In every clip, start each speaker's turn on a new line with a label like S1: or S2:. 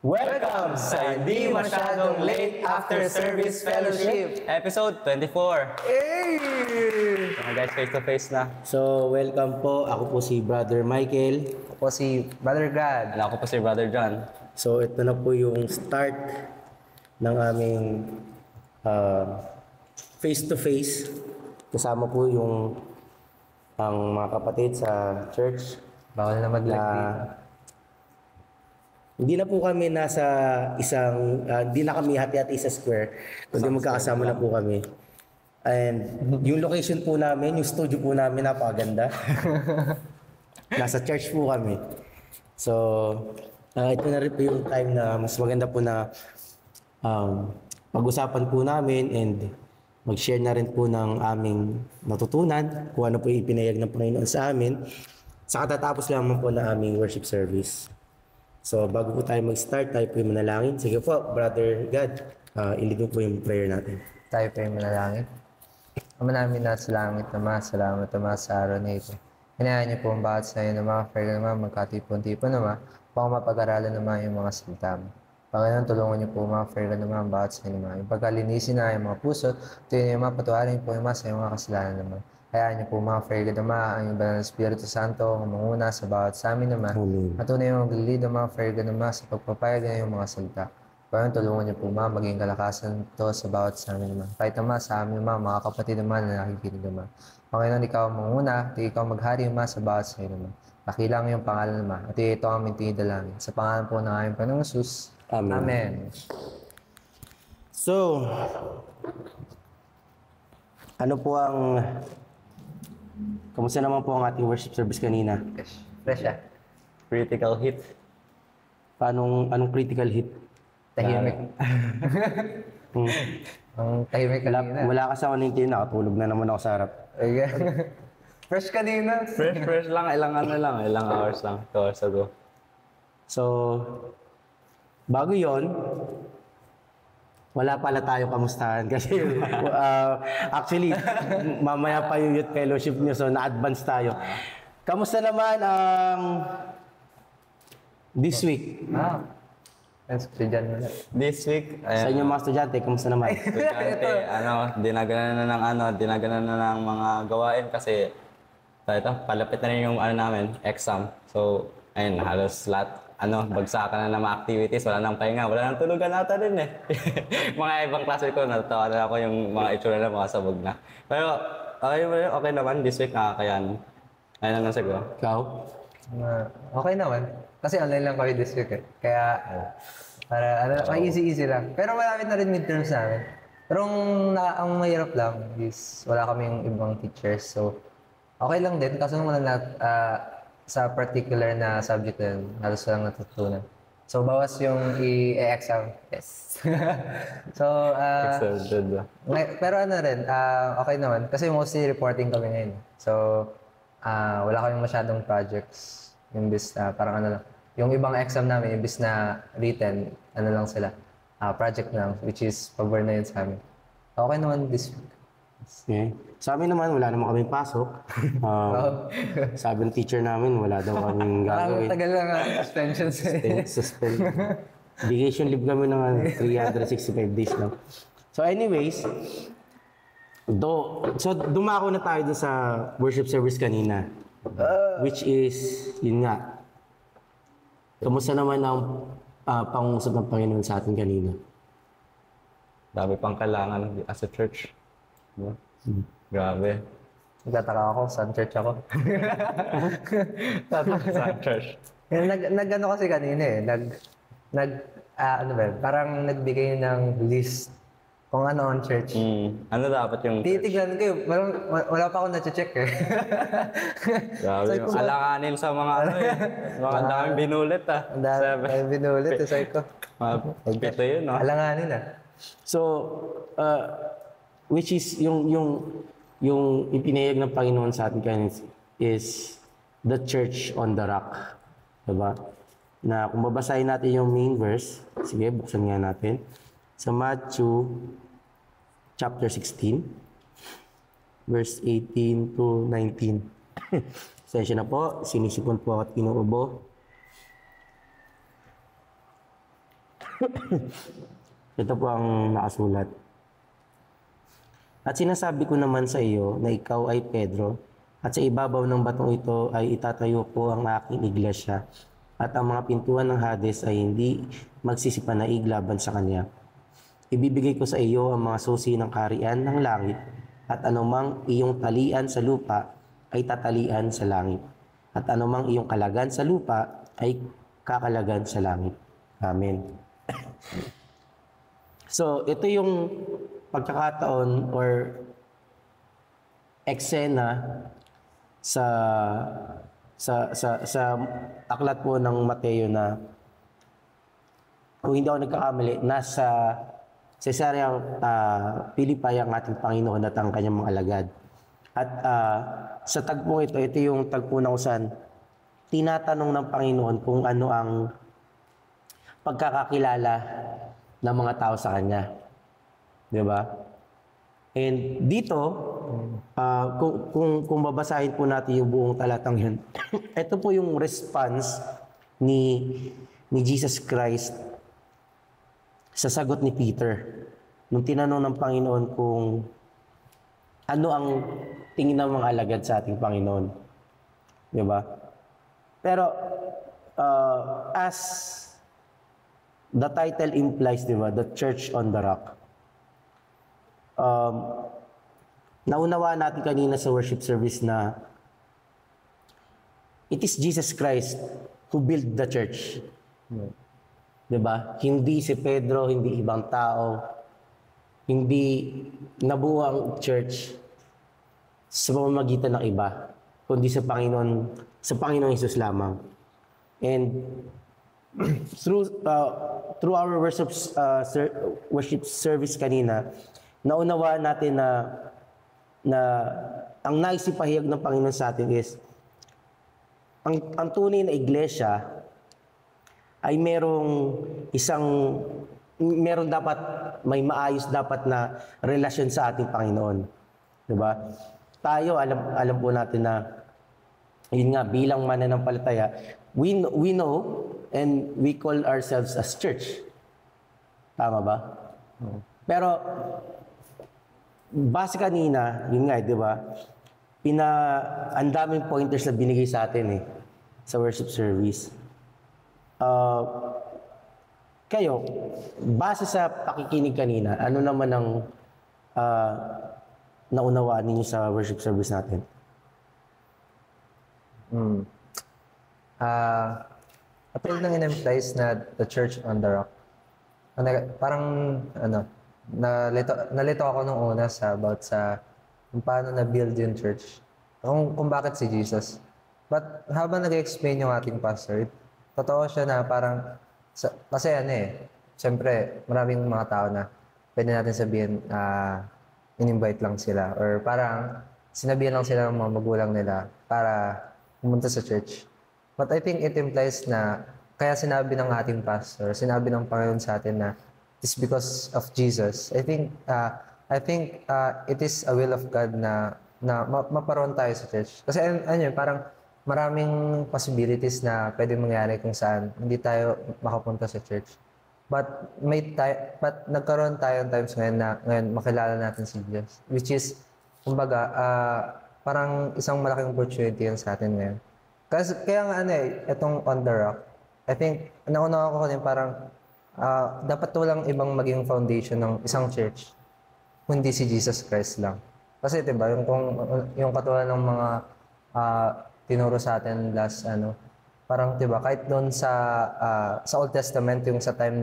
S1: Welcome sa Hindi Masyadong Late After Service Fellowship,
S2: Episode 24.
S1: Hey!
S2: Guys, face to face na.
S3: So, welcome po. Ako po si Brother Michael.
S1: Ako po si Brother God.
S2: And ako po si Brother John.
S3: So, ito na po yung start ng aming face to face. Kasama po yung ang mga kapatid sa church.
S1: Bawal na mag-live.
S3: Hindi na po kami nasa isang, hindi na kami hati-hati sa square, kundi magkakasama na po kami. And yung location po namin, yung studio po namin, napakaganda. Nasa church po kami. So, ito na rin po yung time na mas maganda po na pag-usapan po namin and mag-share na rin po ng aming natutunan, kung ano po yung ipinayag ng Panginoon sa amin. Sa katatapos lamang po na aming worship service. So, bago po tayo mag-start, tayo po yung manalangin. Sige po, Brother God, ilid mo po yung prayer natin.
S1: Tayo pa yung manalangin. Ama namin na sa langit naman, salamat naman sa araw na ito. Hinayaan niyo po ang bawat sa iyo naman, prayer naman, magkatipon-tipon naman, upang mapag-aralan naman yung mga salita mo. Panginoon, tulungan niyo po mga prayer naman, ang bawat sa iyo naman. Yung pagkalinisin na yung mga puso, tuwin niyo naman, patuwarin po yung mga sa yung mga kasalanan naman. Hayaan niyo po mga prayer naman, ang yung banal na Espiritu Santo, ang manguna sa bawat sa amin naman.
S3: Amen.
S1: At tunay yung maglilid ng mga prayer naman sa pagpapayag na yung mga salita. Panginoon, tulungan niyo po mga maging kalakasan to sa bawat sa amin naman. Kahit naman sa amin naman, mga kapatid naman na nakikinig naman. Panginoon, ikaw ang manguna, at ikaw maghari naman sa bawat sa iyo naman. Nakilang yung pangalan naman, at ito ang aming tinidalangin. Sa pangalan po ng aming Panginoong Jesus.
S3: Amen.
S1: Amen.
S3: So, ano po ang... Kamusta naman po ang ating worship service kanina?
S1: Fresh ah.
S2: Critical hit.
S3: Anong critical hit?
S1: Tahimik. Ang tahimik kanina.
S3: Wala kasi ako nintindi, nakatulog na naman ako sa harap.
S1: Okay. Fresh kanina.
S2: Fresh lang. Ilang hours lang. 2 hours ago.
S3: So, bago yon, wala pala tayo kamustahan kasi actually, mamaya pa yung youth fellowship nyo, so na-advance tayo. Kamusta naman ang this week?
S1: Estudyante mo na.
S2: This week,
S3: Sa inyong mga estudyante, kamusta naman?
S2: estudyante, dinaganan na ng mga gawain kasi palapit na rin yung namin, exam. So, ayun, halos lahat, bagsakan na ng mga activities, wala nang pahinga, wala nang tulugan ata din eh. Mga ibang klase ko, natawa na ako yung mga itsura na mga sabog na. Pero, okay naman, this week nakakayan. Ayun lang siguro.
S3: Ikaw?
S1: Okay naman. Kasi online lang kami this week eh. Kaya, easy lang. Pero malapit na rin midterms namin. Pero ang mahirap lang is wala kaming ibang teachers. So, okay lang din. Kaso naman sa particular na subject na yun, halos walang natutunan. So, bawas yung i-exam. Yes. So, pero okay naman. Kasi mostly reporting kami ngayon. So, wala kaming masyadong projects. Imbis na parang lang. Yung ibang exam namin, imbis na written, lang sila. Project lang, which is pabor na yun sa amin. Okay naman this week.
S3: Okay. Sa amin naman, wala naman kaming pasok. Sabi ng teacher namin, wala daw kaming gagawin.
S1: Tagal lang suspension sa'yo.
S3: Suspend. Vacation leave kami ng 365 days lang. So anyways, dumako na tayo dun sa worship service kanina. Which is, yun nga, kamusta naman ang pangungusap ng Panginoon sa atin kanina?
S2: Dami pang kailangan as a church. Grabe.
S1: Nagtataka ako, saan church ako?
S2: Sa church.
S1: Nag-ano kasi kanina eh, parang nagbigay ng list kung ano ang church.
S2: Ano dapat yung church?
S1: Titignan ko wala pa akong na-check eh.
S2: Grabe yung alanganin sa mga mga daming binulit
S1: Ang dami binulit eh, sabi ko.
S2: Pito yun, no?
S1: Alanganin ah.
S3: So, which is yung ipinahayag ng Panginoon sa atin kanina is the church on the rock. Diba? Na kung babasahin natin yung main verse, sige, buksan nga natin. Sa Matthew chapter 16, verse 18 to 19. Sensya na po, sinisipon po at inuubo. Ito po ang nakasulat. At sinasabi ko naman sa iyo na ikaw ay Pedro, at sa ibabaw ng batong ito ay itatayo ko ang aking iglesia, at ang mga pintuan ng Hades ay hindi magsisipanaig laban sa kanya. Ibibigay ko sa iyo ang mga susi ng kaharian ng langit, at anumang iyong talian sa lupa ay tatalian sa langit, at anumang iyong kalagan sa lupa ay kakalagan sa langit. Amen. So, ito yung pagkakataon or eksena sa aklat po ng Mateo na kung hindi ako nagkakamali, nasa Caesarea Philippi ang ating Panginoon at ang kanyang mga alagad. At sa tagpong ito yung tagpo na usan, tinatanong ng Panginoon kung ano ang pagkakakilala ng mga tao sa Kanya. Di ba? And dito, kung babasahin po natin yung buong talatang yun, ito po yung response ni Jesus Christ sa sagot ni Peter. Nung tinanong ng Panginoon kung ano ang tingin ng mga alagad sa ating Panginoon. Di ba? Pero, as the title implies, di ba, the Church on the Rock. Naunawaan natin kanina sa worship service na it is Jesus Christ who built the church. Diba? Hindi si Pedro, hindi ibang tao, hindi nabuo ang church sa pamamagitan ng iba, kundi sa Panginoong Hesus lamang. And through our worship service kanina, naunawaan natin na ang naisipahayag ng Panginoon sa atin is ang tunay na iglesia ay meron dapat may maayos dapat na relasyon sa ating Panginoon. 'Di ba? Tayo alam po natin na yun nga bilang mananampalataya, we know and we call ourselves as church. Tama ba? Pero base kanina, yun nga, di ba? Ang daming pointers na binigay sa atin sa worship service. Kayo, base sa pakikinig kanina, ano naman ang naunawaan ninyo sa worship service natin?
S1: Appeal ng in-implies na the Church on the Rock. Parang, nalito ako nung una about sa kung paano na-build yung church. Kung bakit si Jesus. But habang nag-explain yung ating pastor, totoo siya na parang, kasi siyempre, maraming mga tao na pwede natin sabihin, in-invite lang sila. Or parang, sinabihan lang sila ng mga magulang nila para pumunta sa church. But I think it implies na, kaya sinabi ng ating pastor, sinabi ng Panginoon sa atin na, it's because of Jesus. I think it is a will of God na maparoon tayo sa church. Kasi parang maraming possibilities na pwede mangyari kung saan hindi tayo makapunta sa church. But nagkaroon tayo ng times ngayon makilala natin si Jesus. Which is, kumbaga, parang isang malaking opportunity yan sa atin ngayon. Kaya nga itong on the rock, I think, nauna ko din parang, dapat walang ibang maging foundation ng isang church kundi si Jesus Christ lang. Kasi 'di ba yung katulad ng mga tinuro sa atin last parang 'di ba kahit doon sa Old Testament yung sa time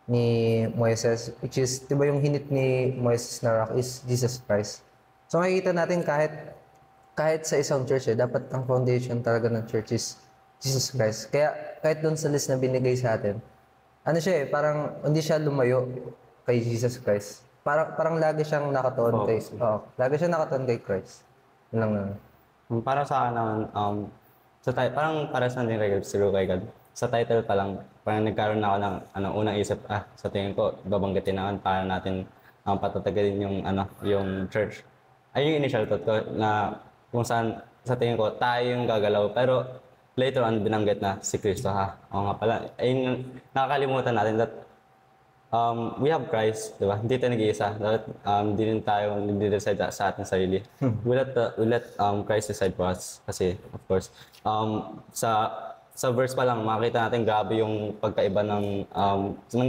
S1: ni Moises, which is 'di ba yung hinit ni Moises na rock is Jesus Christ. So makikita natin kahit sa isang church dapat ang foundation talaga ng church is Jesus Christ. Kaya kahit doon sa list na binigay sa atin, parang hindi siya lumayo kay Jesus Christ. Parang lagi siyang nakatuon lagi siyang nakatuon kay Christ. Yun lang naman.
S2: Para sa akin naman, parang para sa din siguro kay God. Sa title pa lang, parang nagkaroon na ako ng unang isip, sa tingin ko, babanggitin naman para natin patatagalin yung church. Ay yung initial thought ko na kung saan sa tingin ko, tayo yung gagalaw. Pero later on, binanggit na si Kristo Oo nga pala. Ayun, nakakalimutan natin that we have Christ, di ba? Hindi tayo nag-iisa. Dapat hindi rin tayo nag-decide sa ating sarili. We let Christ decide for us. Kasi, of course, sa verse pa lang, makikita natin grabe yung pagkaiba ng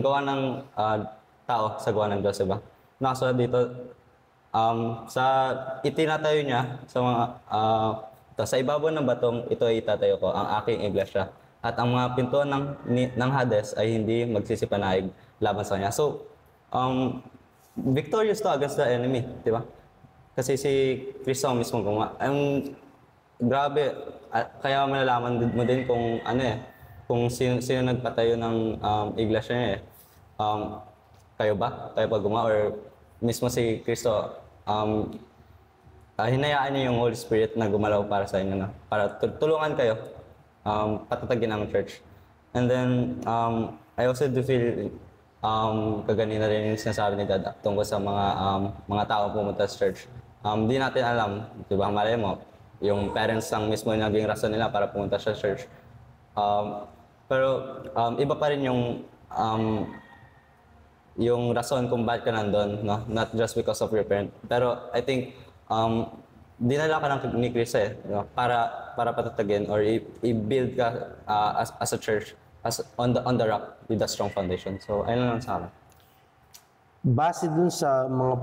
S2: gawa ng tao sa gawa ng Diyos, di ba? Nakasulat dito, sa itinatayo niya sa mga sa ibabaw ng batong ito ay itatayo ko, ang aking iglesia. At ang mga pintuan ng Hades ay hindi magsisipanayig laban sa kanya. So, victorious to against the enemy, di ba? Kasi si Kristo mismo gumawa. Grabe, kaya malalaman mo din kung kung sino nagpatayo ng iglesia niya eh. Kayo ba? Kayo pa gumawa? Or mismo si Kristo, hinayaan niyo yung Holy Spirit na gumalaw para sa inyo, para tulungan kayo patatagin ang church. And then, I also do feel kaganina rin yung sinasabi ni Dad tungkol sa mga tao pumunta sa church. Di natin alam, di ba, malay mo, yung parents lang mismo yung naging rason nila para pumunta sa church. Pero iba pa rin yung rason kung bakit ka nandun, no? Not just because of your parent. Pero I think, dinala ka ni Chris no? para patatagin or i-build ka as a church, on the rock with a strong foundation. So, ayun lang sa akin.
S3: Base dun sa mga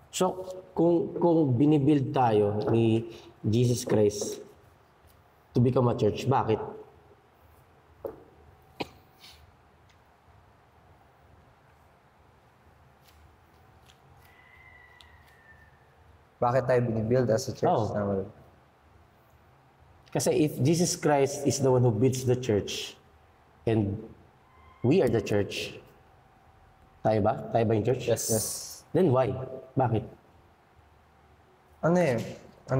S3: so kung binibuild tayo ni Jesus Christ to become a church, bakit?
S1: Bakit tayo binibuild as a church?
S3: Oh. Kasi if Jesus Christ is the one who builds the church and we are the church, tayo ba? Tayo ba yung church?
S2: Yes.
S3: Then why? Bakit?
S1: Ano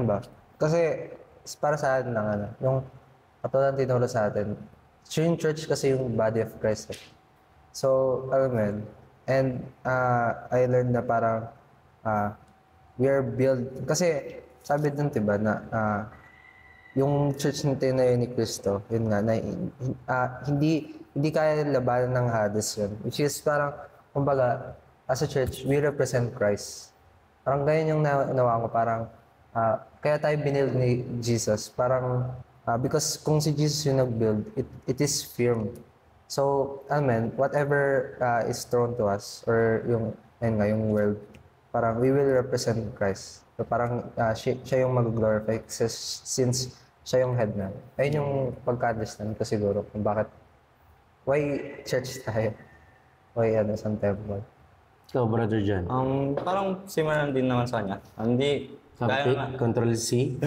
S1: ba? Kasi para sa atin lang, yung katulad tinuro sa atin, yung church kasi yung body of Christ. So, alam mo yun. And I learned na parang we are built, kasi sabi dun, diba, na yung church na tinayo ni Cristo, yun nga, na hindi kaya labanan ng Hades yun. Which is parang, kumbaga, as a church, we represent Christ. Parang ganyan yung nawa ko, parang, kaya tayo binil ni Jesus. Parang, because kung si Jesus yung nag-build, it is firm. So, amen, whatever is thrown to us, or yung, ayun nga, yung world, parang we will represent Christ. So, parang siya yung mag-glorify since siya yung head na. Ayun yung pagka-understand ko siguro kung bakit, why church tayo? Why San Temple?
S3: Ikaw, Brother John.
S2: Parang simulan din naman sa kanya. Hindi,
S3: Control C?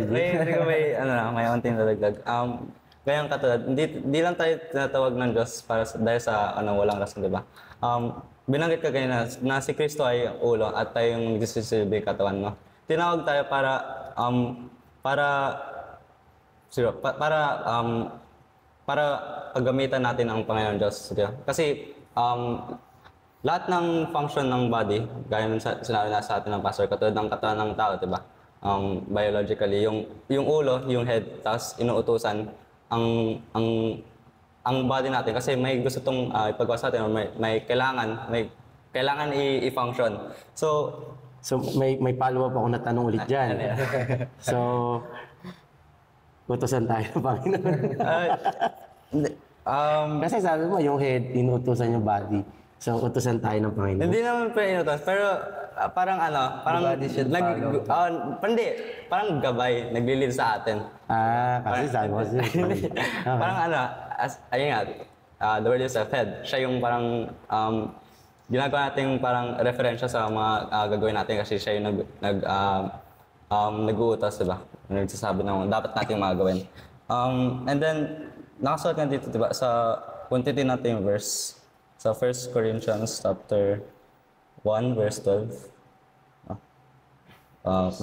S2: May unting dadagdag. Gayang katulad, hindi lang tayo tinatawag ng Diyos dahil sa walang rason, di ba? Binanggit ka ganyan na si Kristo ay ulo at tayo yung nagsisilbi katawan, no? Tinawag tayo para paggamitan natin ang Panginoon Diyos. Kasi lahat ng function ng body, gaya ng sinabi na sa atin ng pastor, katulad ng katawan ng tao, di ba? Biologically, yung ulo, yung head, tapos inuutusan ang body natin kasi may gusto itong ipagawa sa atin or may kailangan i-function. So
S3: may follow-up ako na tanong ulit dyan. So, utosan tayo ng Panginoon. Kasi sabi mo, yung head, inutusan yung body. So, utosan tayo ng Panginoon.
S2: Hindi naman inutos, pero parang parang gabay, nagli-lead sa atin.
S3: Kasi sabi mo siya.
S2: Parang ayun nga, the word is head. Siya yung parang ginagawa natin parang referensya sa mga gagawin natin kasi siya yung nag-uutos, diba? Nagsasabi ng dapat natin mga gawin. And then, nakasulat nga dito, diba? Puntitin natin yung verse. Sa 1 Corinthians chapter 1, verse 12.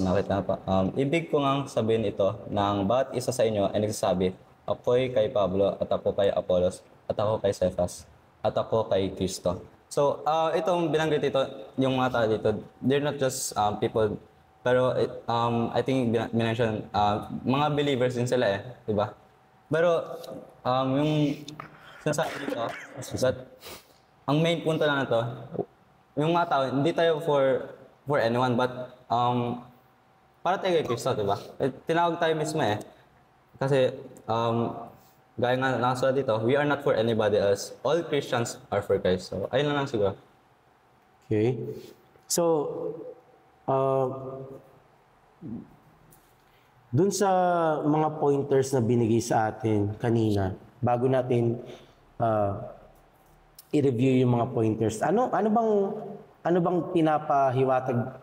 S2: Nakita na pa. Ibig ko ngang sabihin ito na ang bawat isa sa inyo ay nagsasabi, ako'y kay Pablo, at ako kay Apollos, at ako kay Cephas, at ako kay Kristo. So, itong binanggit ito, yung mga tao dito, they're not just people, pero I think mga believers din sila diba? Pero sinasabi dito, that ang main punto lang na to, yung mga tao, hindi tayo for anyone, but para tayo kay Kristo, diba? Tinawag tayo mismo eh. Kasi, gaya nga nakasulat dito, we are not for anybody else. All Christians are for Christ. So, ayun lang siguro.
S3: Okay. So, dun sa mga pointers na binigay sa atin kanina, bago natin i-review yung mga pointers, ano bang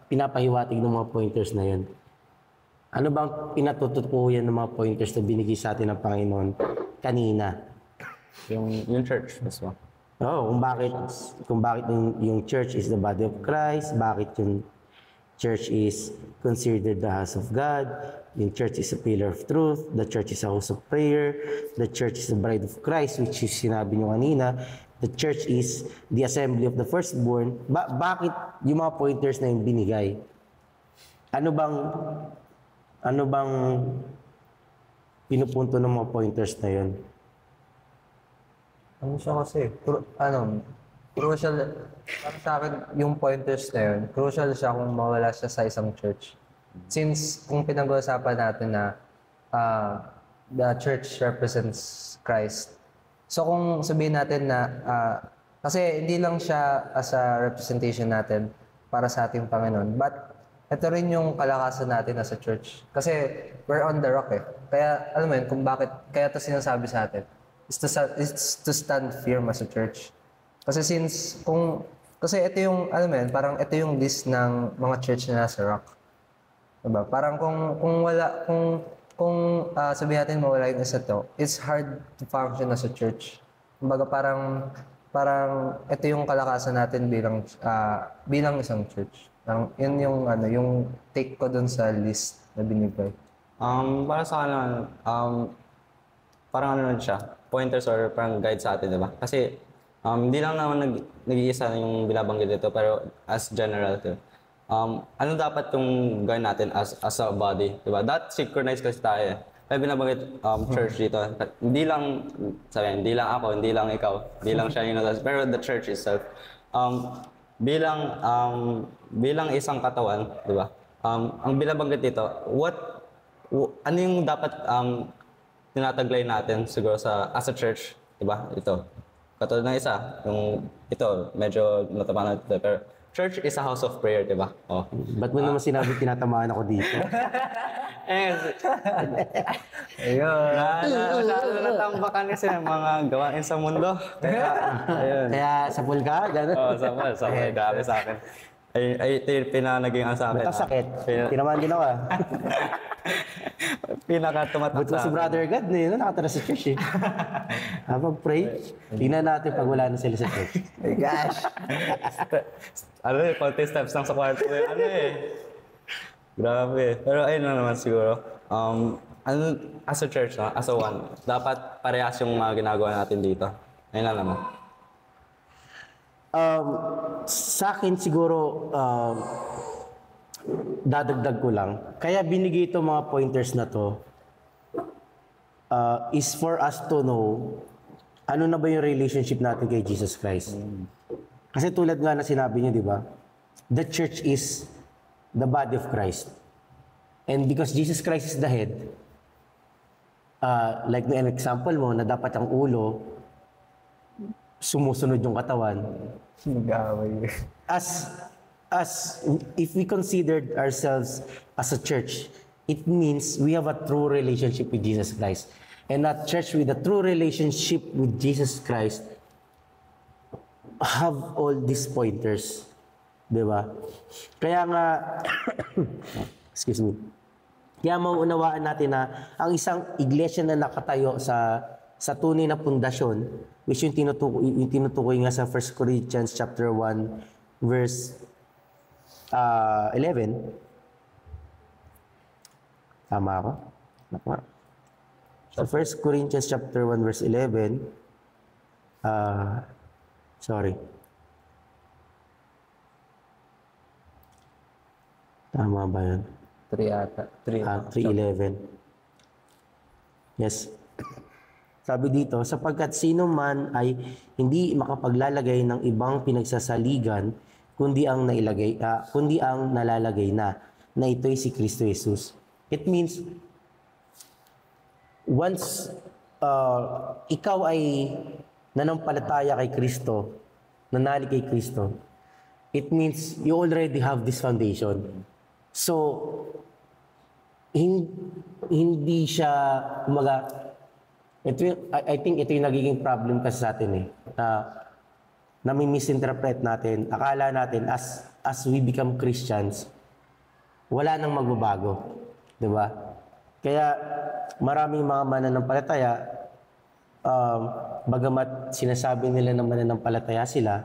S3: pinapahiwatig ng mga pointers na yun? Ano bang pinatutukuyan ng mga pointers na binigay sa atin ng Panginoon kanina?
S2: Yung church, that's one.
S3: Oo, kung bakit yung church is the body of Christ, bakit yung church is considered the house of God, yung church is a pillar of truth, the church is a house of prayer, the church is the bride of Christ, which is sinabi nyo kanina, the church is the assembly of the firstborn. Bakit yung mga pointers na yung binigay? Ano bang pinupunto ng mga pointers na yun?
S1: Ano siya kasi, crucial, para sa akin, yung pointers na yun, crucial siya kung mawala siya sa isang church. Since kung pinag-uusapan natin na the church represents Christ, so kung sabihin natin na, kasi hindi lang siya as a representation natin para sa ating Panginoon, but ito rin yung kalakasan natin as a church. Kasi we're on the rock eh. Kaya, alam mo yun, kung bakit, kaya ito sinasabi sa atin, is to stand firm as a church. Kasi kasi ito yung, alam mo yun, parang ito yung list ng mga church na nasa rock. Diba? Parang kung sabihin natin mawala yung isa to, it's hard to function as a church. Kumbaga parang ito yung kalakasan natin bilang isang church. Yun yung take ko dun sa list na binigay.
S2: Para sa akin, parang siya, pointers or parang guide sa atin, di ba? Kasi hindi lang naman nag-iisa yung binabanggit dito, pero as general, ano dapat yung gawin natin as a body, di ba? That synchronized kasi tayo eh. Kaya binabanggit church dito, hindi lang ako, hindi lang ikaw, hindi lang siya yung pero the church itself. Bilang isang katawan, di ba? Ang binabanggit dito, ano yung dapat tinataglay natin siguro as a church, di ba? Ito. Katulad ng isa, ito, medyo natamaan natin ito, pero church is a house of prayer, di ba? Oh.
S3: Ba't mo naman sinabi tinatamaan ako dito?
S1: Ayun.
S2: Masyado natambakan kasi ng mga gawain sa mundo. Ayun.
S3: Kaya sa pool ka? Gano'n?
S2: Oo, sa grabe sa akin. Ito yung pinanaging sa akin.
S3: Sakit. Tinamaan din ako ah.
S2: Pinaka-tumatak
S3: Ba't mo si Brother God na yun? Nakatara sa church eh. Habang pray, tingnan natin pag wala na sila sa church.
S1: My gosh.
S2: Konti steps lang sa kwarto. Grabe. Pero ayun na naman siguro. As a church, as a one, dapat parehas yung mga ginagawa natin dito. Ayun na naman.
S3: Sa akin siguro, dadagdag ko lang. Kaya binigay ito mga pointers na to is for us to know ano na ba yung relationship natin kay Jesus Christ. Kasi tulad nga na sinabi niyo, di ba? The church is the body of Christ. And because Jesus Christ is the head, like an example mo na dapat ang ulo, sumusunod yung katawan.
S1: Nag-aaway.
S3: As if we considered ourselves as a church, it means we have a true relationship with Jesus Christ. And a church with a true relationship with Jesus Christ have all these pointers. Diba? Kaya nga, excuse me, kaya mauunawaan natin na ang isang iglesia na nakatayo sa tunay na pundasyon, which yung tinutukoy nga sa 1 Corinthians chapter 1, verse 11. Tama ako? So 1 Corinthians chapter 1, verse 11. Sorry. Tama ba yun?
S1: 3 ata.
S3: 3:11. Yes. Sabi dito, sapagkat sino man ay hindi makapaglalagay ng ibang pinagsasaligan kundi ang nalalagay na ito'y si Kristo Jesus. It means once ikaw ay nanampalataya kay Kristo, nanalig kay Kristo, it means you already have this foundation. So hindi siya I think ito yung nagiging problem kasi sa atin na may misinterpret natin. Akala natin as we become Christians, wala nang magbabago. Di ba? Kaya maraming mga mananampalataya, bagamat sinasabi nila na mananampalataya sila,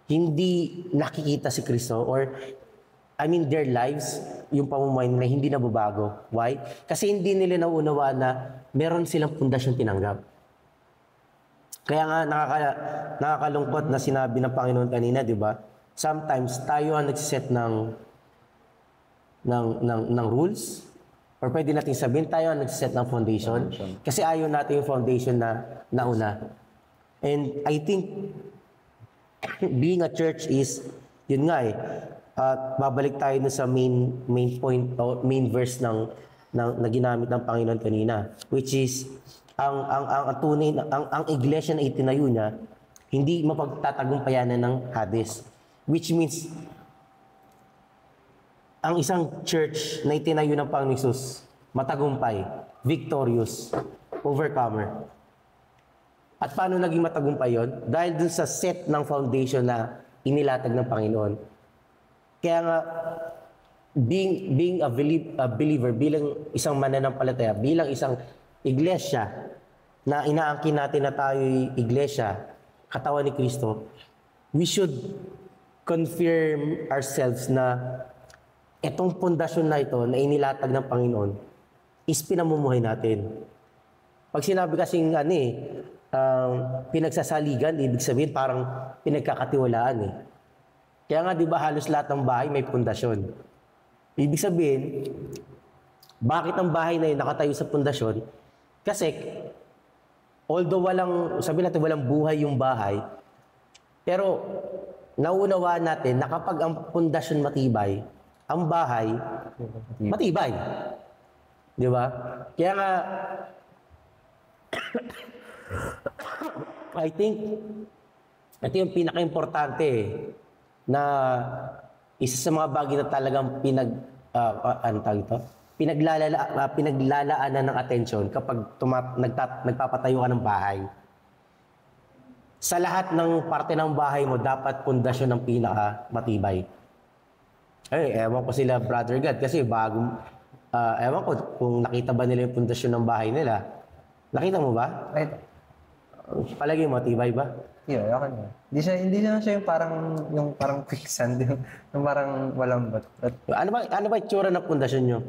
S3: hindi nakikita si Kristo or their lives, yung pamumuhay nila, hindi nababago. Why? Kasi hindi nila nauunawaan na meron silang pundasyon tinanggap. Kaya nga nakakalungkot na sinabi ng Panginoon kanina, di ba? Sometimes tayo ang nagsiset ng rules, or pwede natin sabihin tayo ang nagsiset ng foundation. Kasi ayaw natin yung foundation na nauna. And I think being a church is, yun nga at babalik tayo sa main point o main verse na ginamit ng Panginoon kanina, which is ang tunay ang iglesia na itinayo niya hindi mapagtatagumpayanan ng Hades, which means ang isang church na itinayo ng Panginoon Jesus matagumpay, victorious, overcomer. At paano naging matagumpay yon? Dahil dun sa set ng foundation na inilatag ng Panginoon. Kaya nga, being a believer, bilang isang mananampalataya, bilang isang iglesia, na inaangkin natin na tayo'y iglesia, katawan ni Kristo, we should confirm ourselves na itong pundasyon na ito na inilatag ng Panginoon is pinamumuhay natin. Pag sinabi kasing pinagsasaligan, ibig sabihin parang pinagkakatiwalaan Kaya nga, di ba, halos lahat ng bahay may pundasyon. Ibig sabihin, bakit ang bahay na yun nakatayo sa pundasyon? Kasi, although sabihin natin walang buhay yung bahay, pero nauunawaan natin na kapag ang pundasyon matibay, ang bahay matibay. Di ba? Kaya nga, I think, ito yung pinaka-importante na isa sa mga bagay na talagang pinaglalaanan ng atensyon kapag nagpapatayo ka ng bahay. Sa lahat ng parte ng bahay mo, dapat pundasyon ng pinaka-matibay. Ewan ko sila, Brother God, kasi ewan ko kung nakita ba nila yung pundasyon ng bahay nila. Nakita mo ba?
S1: Right.
S3: Palagi mo, matibay ba?
S1: Yeah, okay na. Hindi siya yung parang quicksand, yung parang malambot.
S3: Ano ba itsura ng pundasyon nyo?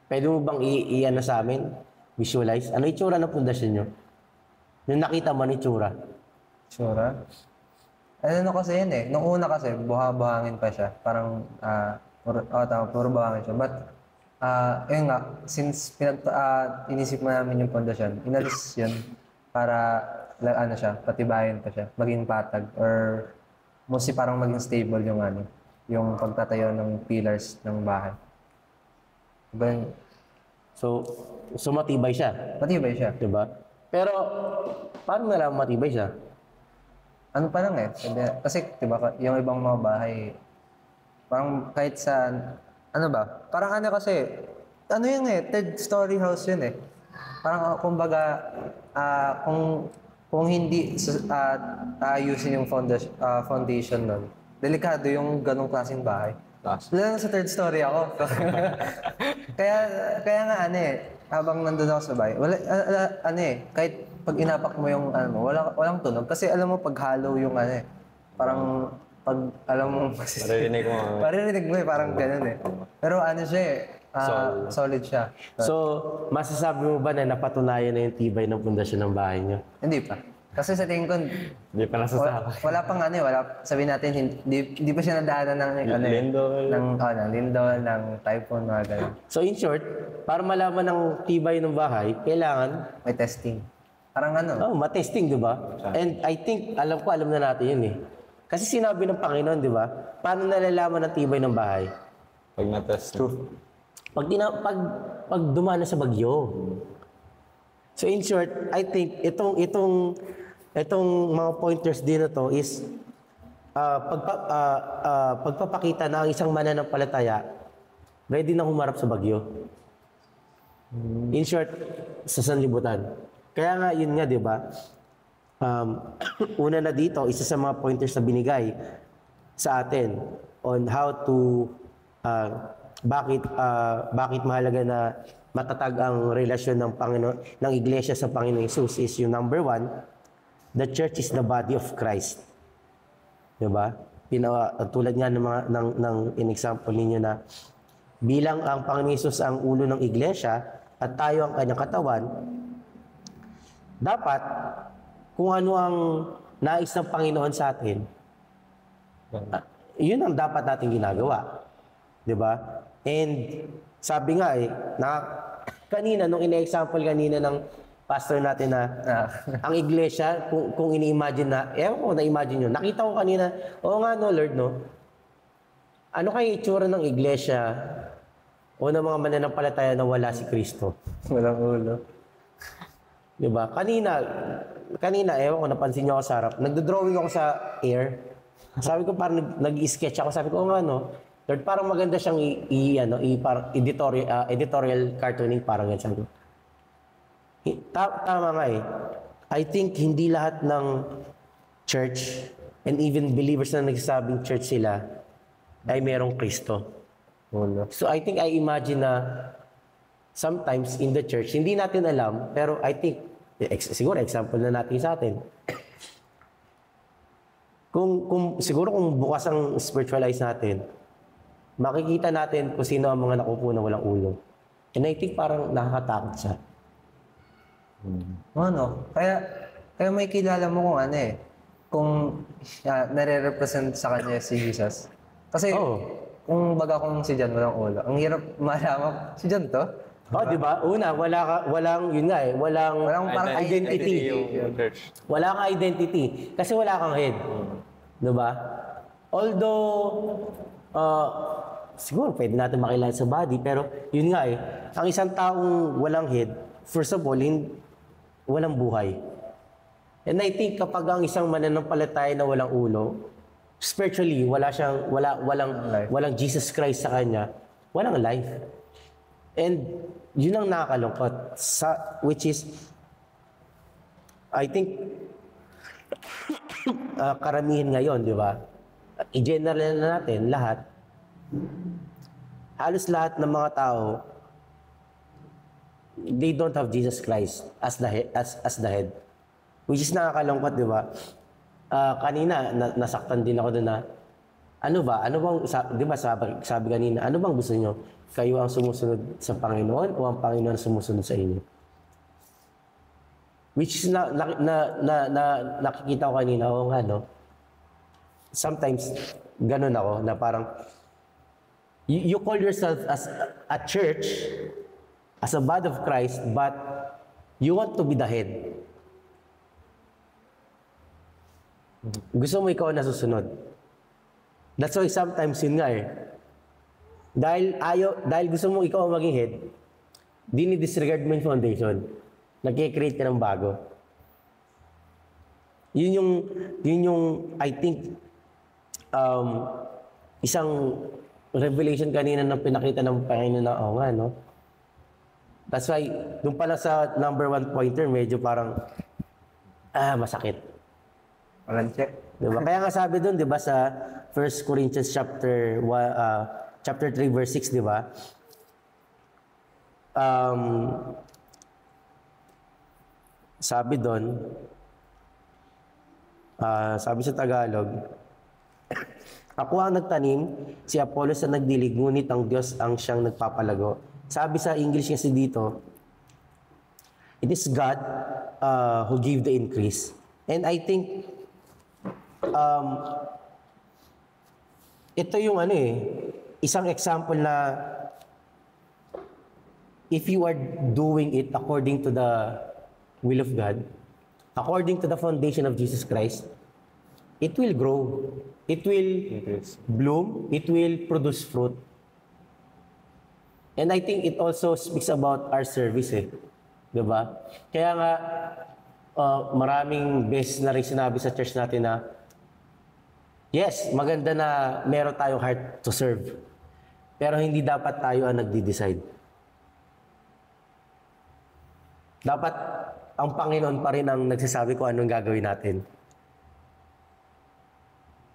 S3: Pwede mo bang i-ano sa amin? Visualize? Ano itsura ng pundasyon nyo? Yung nakita mo, ano itsura?
S1: Itsura? Ano kasi yun Nung una kasi, buhangin pa siya. Parang, puro buhangin siya. But, yun nga, since inisip mo namin yung pundasyon, inalis yun para patibayan pa siya, maging patag, or mostly parang maging stable yung pagtatayo ng pillars ng bahay. Diba?
S3: So matibay siya.
S1: Matibay siya.
S3: Diba? Pero, paano nalaman matibay siya?
S1: Ano pa lang kasi diba, yung ibang mga bahay, parang kahit sa, parang kasi, third story house yun Parang, kumbaga, kung hindi ayusin yung foundation nun, delikado yung ganong klaseng bahay. Lalo sa third story ako. kaya nga habang nandun ako sa bahay, kahit pag inapak mo yung walang tunog. Kasi alam mo, pag hollow yung parang pag alam mo, maririnig mo parang ganun Pero siya solid siya.
S3: So, masasabi mo ba na napatunayan na yung tibay ng pundasyon ng bahay niyo?
S1: Hindi pa. Kasi sa tingin ko,
S2: Hindi pa nasasabi.
S1: wala pang sabihin natin, hindi pa siya nadaanan ng lindol, ng typhoon, mga ganun.
S3: So, in short, para malaman ng tibay ng bahay, kailangan
S1: May testing. Parang ano,
S3: Matesting, di ba? And I think, alam na natin yun eh. Kasi sinabi ng Panginoon, di ba? Paano nalalaman ang tibay ng bahay?
S2: Pag na-test. True.
S3: Pag dumana sa bagyo. So in short, I think itong mga pointers din na to is pagpapakita na ang isang mananampalataya ready na humarap sa bagyo. In short, sa sanlibutan. Kaya nga, yun nga, di ba? Una na dito, isa sa mga pointers na binigay sa atin on how to, bakit mahalaga na matatag ang relasyon ng Panginoon, ng Iglesia sa Panginoong Hesus is yung number 1, the church is the body of Christ. Di ba? Tulad nga ng in-example ninyo na bilang ang Panginoong Hesus ang ulo ng Iglesia at tayo ang kanyang katawan, dapat kung ano ang nais ng Panginoon sa atin, yun ang dapat natin ginagawa. Di ba? And sabi nga kanina, nung ina-example kanina ng pastor natin na ang iglesia, kung ini-imagine na, na-imagine nyo, nakita ko kanina, oo nga no, Lord, no? Ano kaya itsura ng iglesia o ng mga mananampalataya na wala si Kristo?
S1: walang ulo.
S3: Diba? Kanina, napansin niyo ako sa harap. Nagdo-drawing ako sa air. Sabi ko parang nag-sketch ako. Sabi ko, nga no, Lord, parang maganda siyang parang editorial cartooning, parang yan. Sabi ko, tama nga eh. I think hindi lahat ng church and even believers na nagsasabing church sila ay merong Kristo.
S1: Ulo.
S3: So I think I imagine na sometimes in the church, hindi natin alam, pero I think, siguro example na natin sa atin. Siguro kung bukas ang spiritualize natin, makikita natin kung sino ang mga nakupo na walang ulo. And I think parang nakakatakot siya.
S1: Ano? Kaya may kilala mo kung ano kung nare-represent sa kanya si Jesus. Kasi kung si John walang ulo, ang hirap malaman si John to.
S3: Di ba? Una, walang yun nga walang parang identity. Wala kang identity kasi wala kang head. 'Di ba? Although siguro pwede natin makilala sa body, pero yun nga ang isang taong walang head, first of all, walang buhay. And I think kapag ang isang mananampalataya na walang ulo, spiritually walang Jesus Christ sa kanya, walang life. And yun ang nakakalungkot, which is, I think, karamihan ngayon, di ba? I-general na natin, halos lahat ng mga tao, they don't have Jesus Christ as the head. Which is nakakalungkot, di ba? Kanina, nasaktan din ako doon na, ano bang, di ba sabi kanina, ano bang gusto nyo? Kayo ang sumusunod sa Panginoon o ang Panginoon sumusunod sa inyo? Which is nakikita ko kanina, sometimes, ganun ako, na parang, you call yourself as a church, as a body of Christ, but you want to be the head. Gusto mo ikaw na susunod. That's why sometimes yun nga Dahil gusto mo ikaw ang maging head, dinidisregard mo yung foundation. Nag-create ka ng bago. Yun yung I think, isang revelation kanina na pinakita ng Panginoon na, That's why, doon pala sa number 1 pointer, medyo parang, masakit.
S1: Walang check.
S3: Diba? Kaya nga sabi doon, 'di ba, sa 1 Corinthians chapter 3 verse 6, 'di ba? Sabi doon, sabi sa Tagalog, ako ang nagtanim, si Apollos ang nagdilig, ngunit ang Diyos ang siyang nagpapalago. Sabi sa English kasi dito, it is God who gave the increase. And I think ito yung isang example na if you are doing it according to the will of God, according to the foundation of Jesus Christ, it will grow. It will bloom. It will produce fruit. And I think it also speaks about our service eh. Diba? Kaya nga, maraming beses na rin sinabi sa church natin na, yes, maganda na meron tayong heart to serve. Pero hindi dapat tayo ang nagde-decide. Dapat ang Panginoon pa rin ang nagsasabi kung anong gagawin natin.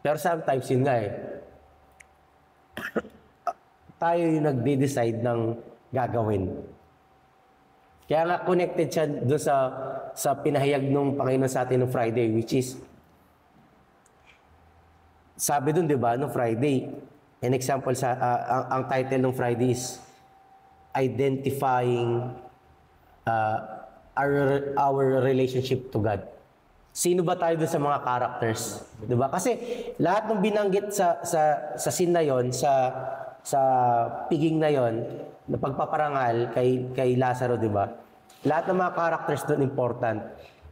S3: Pero sometimes yun nga eh. Tayo yung nagde-decide ng gagawin. Kaya nga connected siya doon sa pinahayag ng Panginoon sa atin ng Friday, which is, sabi doon, di ba, no Friday, an example sa, ang title ng Friday is, Identifying our relationship to God. Sino ba tayo doon sa mga characters? Di ba? Kasi lahat ng binanggit sa scene na yon, sa piging na yon, na pagpaparangal kay Lazaro, di ba? Lahat ng mga characters doon important.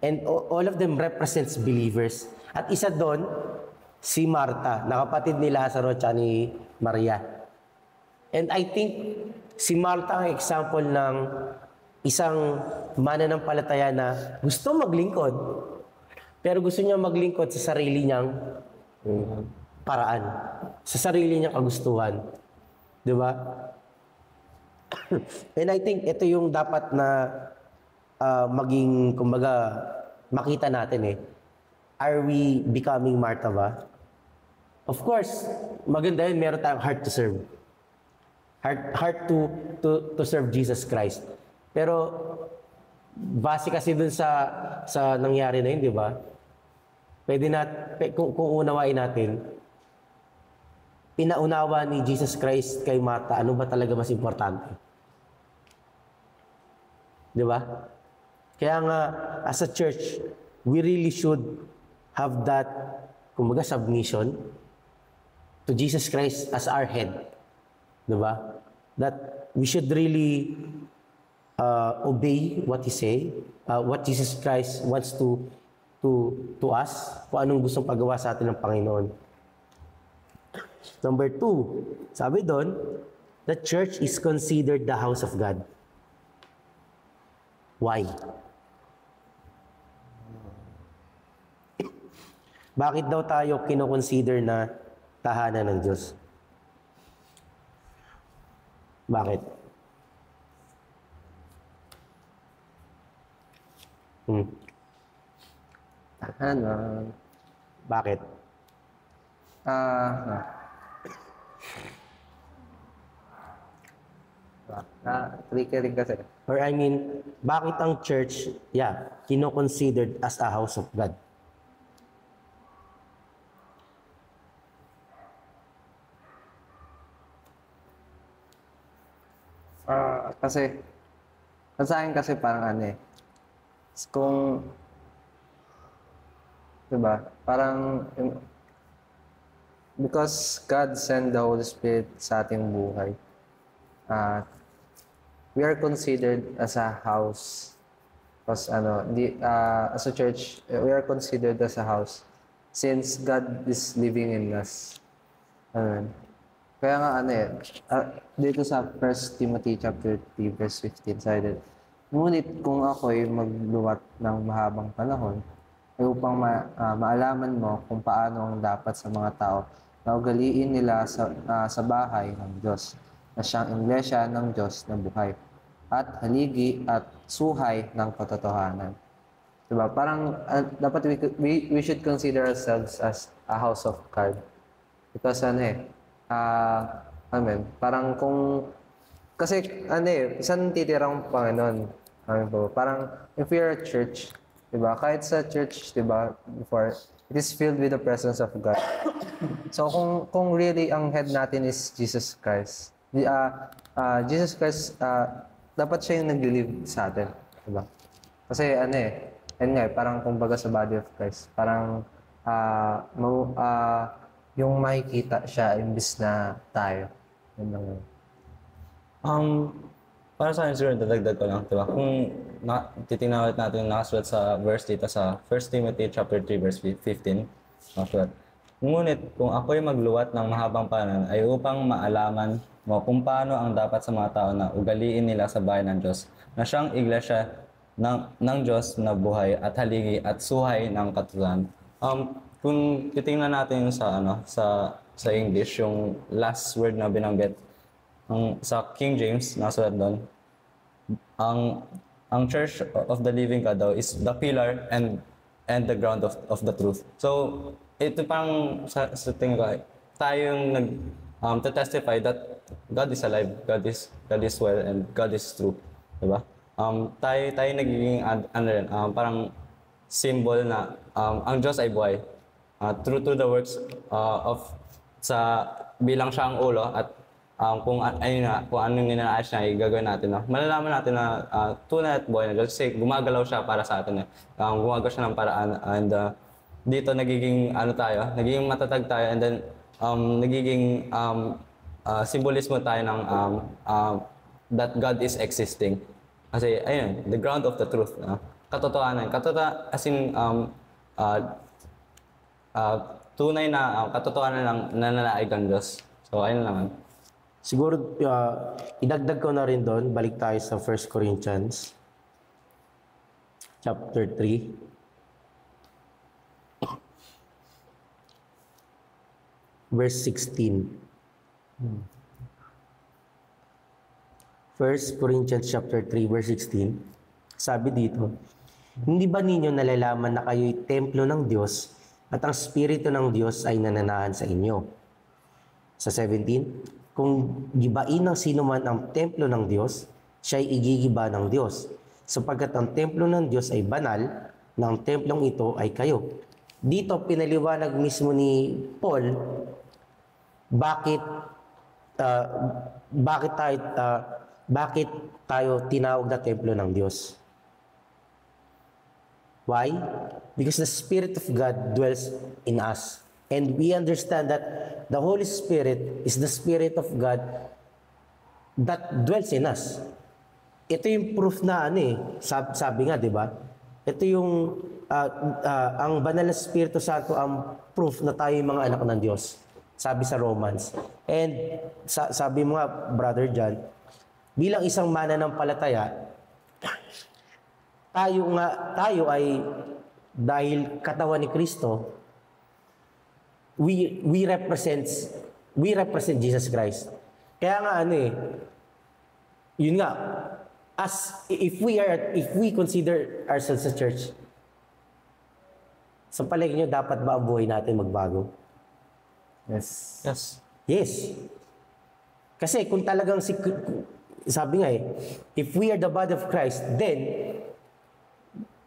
S3: And all of them represents believers. At isa doon, si Marta, na kapatid ni Lazaro at ni Maria. And I think si Marta ang example ng isang mananampalataya na gusto maglingkod, pero gusto niya maglingkod sa sarili niyang paraan, sa sarili niyang kagustuhan. Di ba? And I think ito yung dapat na maging, kumbaga, makita natin eh. Are we becoming Martha ba? Of course, maganda yun, meron tayong heart to serve. Heart to serve Jesus Christ. Pero, base kasi dun sa nangyari na yun, di ba? Pwede kung unawain natin, pinaunawa ni Jesus Christ kay Martha, ano ba talaga mas importante? Di ba? Kaya nga, as a church, we really should have that, kumbaga, submission to Jesus Christ as our head. Di ba? That we should really obey what He say, what Jesus Christ wants to us, kung anong gustong pagawa sa atin ng Panginoon. Number 2, sabi doon, the church is considered the house of God. Why? Bakit daw tayo kinoconsider na tahanan ng Diyos? Bakit?
S1: Ano?
S3: Bakit?
S1: Tricky rin kasi.
S3: Or I mean, bakit ang church, kino-considered as a house of God?
S1: Kasi, sa akin kasi parang kung, diba, parang, because God sent the Holy Spirit sa ating buhay, we are considered as a house. Because, as a church, we are considered as a house since God is living in us. Kaya nga dito sa 1 Timothy chapter 3 verse 15 said, ngunit kung ako'y magluwat ng mahabang panahon, ay upang maalaman mo kung paano ang dapat sa mga tao na ugaliin nila sa bahay ng Diyos, na siyang iglesia ng Diyos na buhay, at haligi at suhay ng katotohanan. Diba? Parang dapat we should consider ourselves as a house of God. Because parang kung, kasi saan titirang Panginoon? Parang if we are a church, diba? Kahit sa church, diba, before, it is filled with the presence of God. So kung really ang head natin is Jesus Christ, Jesus Christ, dapat siya yung nag-live sa atin, diba? Kasi parang kumbaga sa body of Christ, parang yung makikita siya imbis na tayo.
S2: Para sa akin siguro, dadagdag ko lang, diba? Kung titingnan ulit natin yung nakasulat sa verse dito sa 1 Timothy chapter 3 verse 15. Nakasulat. Ngunit kung ako'y magluwat ng mahabang panahon ay upang maalaman mo kung paano ang dapat sa mga tao na ugaliin nila sa bahay ng Diyos, na siyang iglesia ng Diyos na buhay at haligi at suhay ng katotohanan. Kung titingnan natin sa English, yung last word na binanggit, sa King James, nasulat doon, ang Church of the Living God daw is the pillar and the ground of the truth. So, ito pang sa tingin ko, tayong to testify that God is alive, God is well, and God is true. Diba? Tayo nagiging parang symbol na ang Diyos ay buhay. Through the works bilang siya ang ulo at kung anong ninanais niya, gagawin natin. No? Malalaman natin na tunay at buhay na Diyos kasi gumagalaw siya para sa atin. Gumagawa siya ng paraan and dito nagiging nagiging matatag tayo and then nagiging symbolismo tayo ng that God is existing. Kasi ayun, the ground of the truth. Katotohanan. As in tunay na katotohanan ng nananaig ang Diyos. So ayun lang.
S3: Siguro, idagdag ko na rin doon, balik tayo sa 1 Corinthians, chapter 3. Verse 16. 1 Corinthians chapter 3, verse 16. Sabi dito, hindi ba ninyo nalalaman na kayo'y templo ng Diyos at ang Espiritu ng Diyos ay nananahan sa inyo? Sa 17, kung gibain ng sino man ang templo ng Diyos, siya'y igigiba ng Diyos. Sapagkat ang templo ng Diyos ay banal, ng templong ito ay kayo. Dito pinaliwanag mismo ni Paul bakit tayo tinawag na templo ng Diyos. Why? Because the Spirit of God dwells in us. And we understand that the Holy Spirit is the Spirit of God that dwells in us. Ito yung proof na sabi nga, di ba? Ito yung, ang banal na Espiritu Santo ang proof na tayo yung mga anak ng Diyos. Sabi sa Romans. And sabi mo nga, Brother John, bilang isang mananampalataya, tayo ay dahil katawan ni Kristo, we represent Jesus Christ. Kaya nga yun nga, if we consider ourselves a church, sa palagay nyo, dapat ba ang buhay natin magbago?
S1: Yes.
S3: Yes. Kasi kung talagang sabi nga if we are the body of Christ, then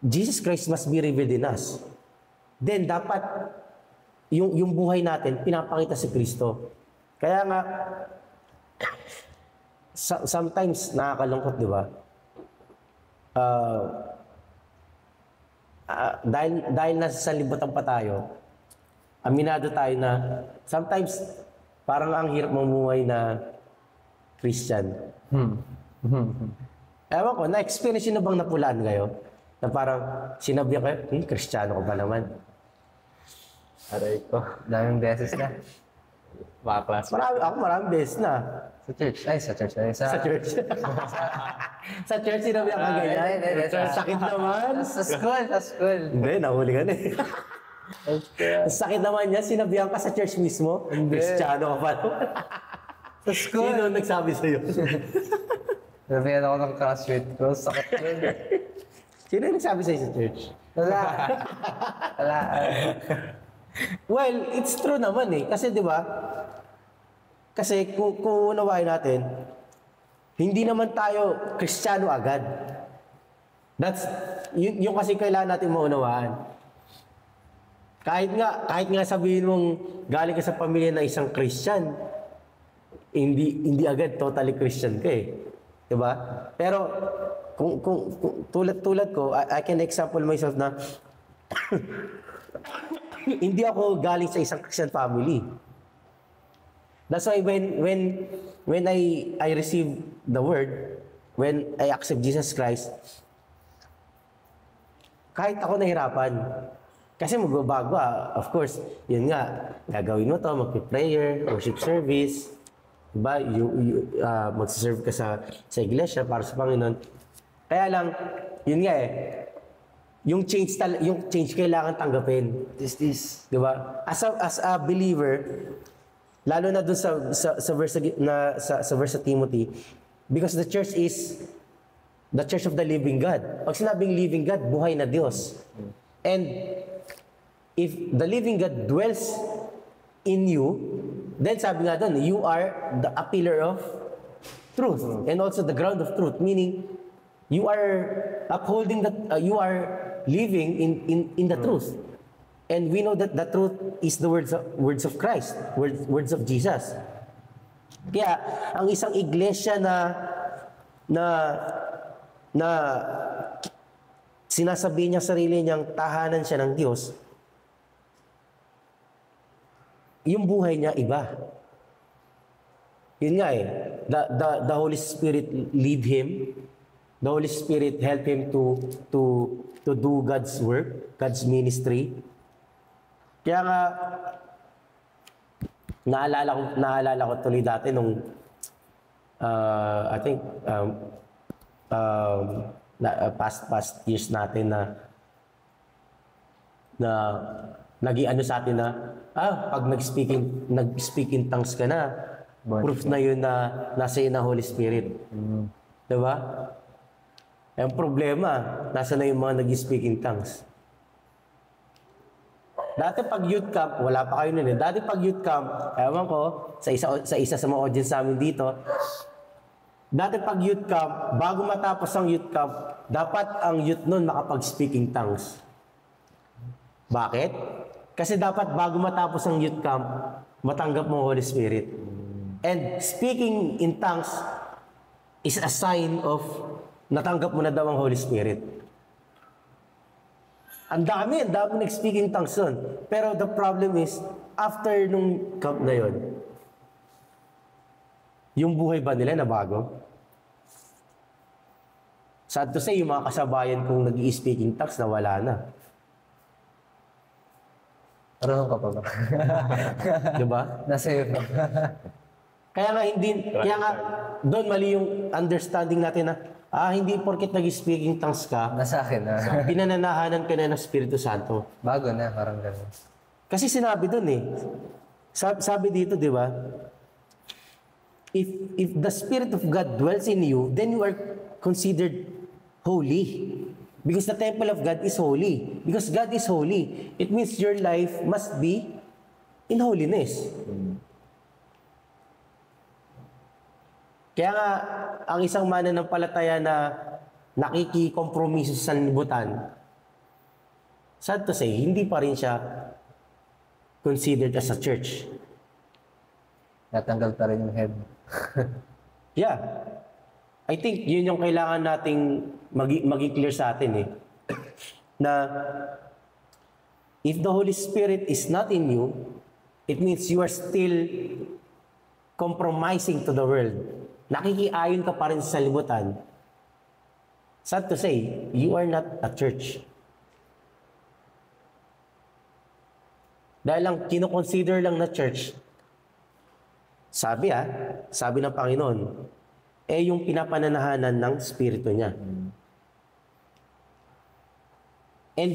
S3: Jesus Christ must be revealed in us. Then dapat yung buhay natin, pinapakita si Kristo. Kaya nga, sometimes nakakalungkot, di ba? Dahil nasa sanlibutan pa tayo, aminado tayo na sometimes parang ang hirap mamuhay na Christian. Ewan ko, na-experience nyo na bang napulaan kayo? Na parang sinabihan kayo, Kristiyano ko ba naman?
S1: Aray ko. Daming beses na.
S2: Mga class.
S3: Maraming beses na.
S1: Sa church. Sa church.
S3: Sa church. Sa church, sinabihan ka ganyan. Sakit naman.
S1: Sa school.
S3: Hindi, nahuli ka na Sakit naman niya, sinabihan ka sa church mismo. Kristiyano ka pa naman.
S1: Sa school.
S3: Sino nagsabi sa'yo?
S1: Sinabihan ako ng classmate ko. Sakit yun.
S3: Sino nagsabi sa'yo sa church?
S1: Wala.
S3: Well, it's true naman Kasi 'di ba? Kasi kung unawain natin, hindi naman tayo Kristiyano agad. That's yung kasi kailangan natin maunawaan. Kahit nga sabihin mong galing ka sa pamilya na isang Christian, hindi agad totally Christian ka 'Di ba? Pero kung tulad ko, I can example myself na hindi ako galing sa isang Christian family. That's why when I receive the word, when I accept Jesus Christ, kahit ako nahirapan. Kasi magbabago of course, yun nga, gagawin mo to, magpi-prayer, worship service, diba? Magsiserve ka sa iglesia para sa Panginoon. Kaya lang, yun nga yung change kailangan tanggapin.
S1: This.
S3: Diba? As a believer, lalo na dun sa verse sa Timothy, because the church is the church of the living God. Pag sinabing living God, buhay na Diyos. And if the living God dwells in you, then sabi nga doon, you are a pillar of truth and also the ground of truth, meaning you are upholding that you are living in the truth. And we know that the truth is the words of Christ, words of Jesus. Kaya ang isang iglesia na sinasabi niya sarili niyang tahanan siya ng Diyos, yung buhay niya iba. Yun nga the Holy Spirit lead him. The Holy Spirit help him to do God's work, God's ministry. Kaya nga naalala ko tuloy dati nung I think past years natin na nag-ano sa atin na pag nag-speak in tongues ka na, proof na yun na nasa iyo na Holy Spirit. Diba? Ang problema, nasa na yung mga nag-speak in tongues. Dati pag youth camp, wala pa kayo nun eh. Dati pag youth camp, ewan ko, sa isa sa mga audience namin dito, dati pag youth camp, bago matapos ang youth camp, dapat ang youth nun makapag-speak in tongues. Bakit? Kasi dapat bago matapos ang youth camp, matanggap mo Holy Spirit. And speaking in tongues is a sign of natanggap mo na daw ang Holy Spirit. Ang dami nag-speak in tongues nun. Pero the problem is, after nung camp na yon, yung buhay ba nila na bago? Sad to say, yung mga kasabayan kong nag-i-speak in tongues na wala na.
S1: Marunong ka pa ba?
S3: Diba?
S1: Nasa iyo pa.
S3: Kaya nga, doon mali yung understanding natin na, hindi porket nag-speaking tongues ka,
S1: Nasa akin na.
S3: pinananahanan ka na ng Espiritu Santo.
S1: Bago na, parang gano'n.
S3: Kasi sinabi doon sabi dito, di ba? If the Spirit of God dwells in you, then you are considered holy. Because the temple of God is holy. Because God is holy. It means your life must be in holiness. Kaya nga, ang isang mananampalataya na nakikikompromiso sa sanlibutan, sad to say, hindi pa rin siya considered as a church.
S1: Natanggal pa rin yung head.
S3: Yeah. I think yun yung kailangan nating magi-clear sa atin na if the Holy Spirit is not in you, it means you are still compromising to the world. Nakikiayon ka pa rin sa libutan. Sad to say, you are not a church. Dahil lang kinoconsider lang na church, sabi ng Panginoon, yung pinapananahanan ng Espiritu niya. And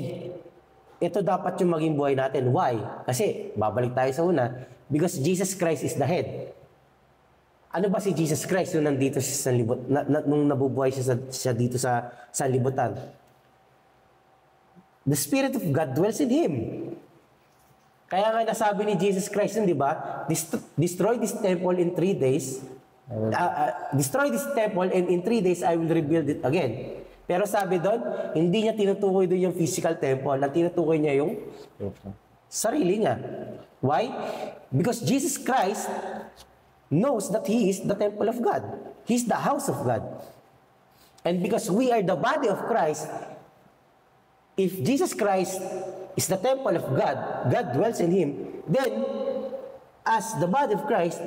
S3: ito dapat yung maging buhay natin. Why? Kasi, babalik tayo sa una, because Jesus Christ is the head. Ano ba si Jesus Christ yung nandito sa libut, nung nabubuhay siya dito sa libutan? The Spirit of God dwells in Him. Kaya nga nasabi ni Jesus Christ yun, di ba? Destroy this temple in 3 days. Destroy this temple and in 3 days I will rebuild it again. Pero sabi doon, hindi niya tinutukoy doon yung physical temple. Ang tinutukoy niya yung sarili niya. Why? Because Jesus Christ knows that He is the temple of God. He's the house of God. And because we are the body of Christ, if Jesus Christ is the temple of God, God dwells in Him, then as the body of Christ,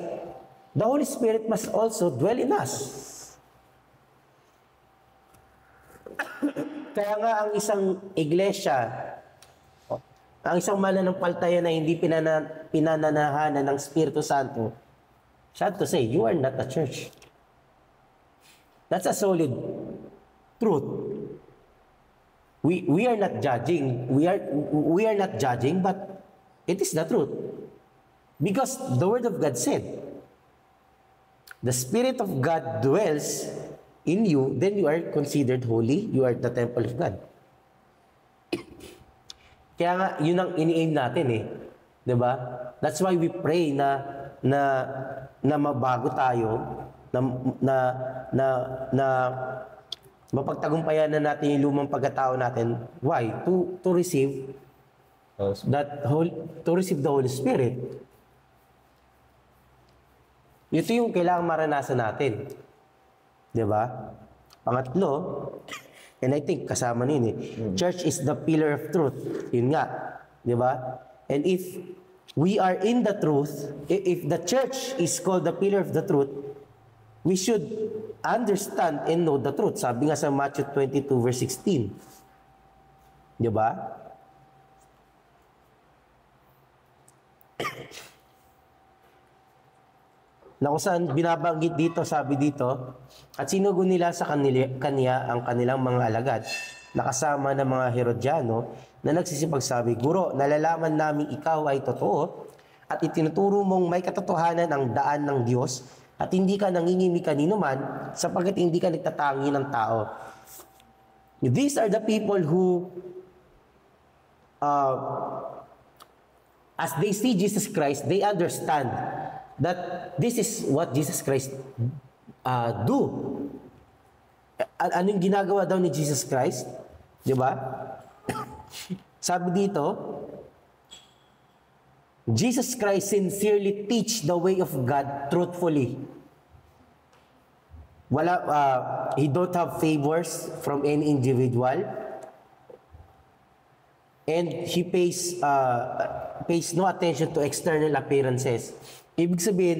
S3: the Holy Spirit must also dwell in us. Kaya nga ang isang iglesia, ang isang mananampalataya na hindi pinananahanan ng Espiritu Santo, sad to say, you are not a church. That's a solid truth. We are not judging. We are not judging, but it is the truth. Because the Word of God said, the Spirit of God dwells in you, then you are considered holy. You are the temple of God. Kaya nga, yun ang ini-aim natin eh. 'Di ba? That's why we pray na mabago tayo, na mapagtagumpayan na natin yung lumang pagkatao natin. Why? To receive to receive the Holy Spirit. Ito yung kailangang maranasan natin. 'Di ba? Pangatlo, and I think kasama nini, church is the pillar of truth. Yun nga, 'di ba? And if we are in the truth, if the church is called the pillar of the truth, we should understand and know the truth. Sabi nga sa Matthew 22 verse 16. 'Di ba? Na kung saan binabanggit dito, sabi dito, at sinugo nila sa kanya ang kanilang mga alagad, nakasama ng mga Herodiano, na nagsisipagsabi, Guro, nalalaman namin ikaw ay totoo, at itinuturo mong may katotohanan ang daan ng Diyos, at hindi ka nangingimi kanino man, sapagkat hindi ka nagtatangi ng tao. These are the people who, as they see Jesus Christ, they understand that this is what Jesus Christ do. Ano yung ginagawa daw ni Jesus Christ? Di ba? Sabi dito, Jesus Christ sincerely teach the way of God truthfully. He don't have favors from any individual. And he pays no attention to external appearances. Ibig sabihin,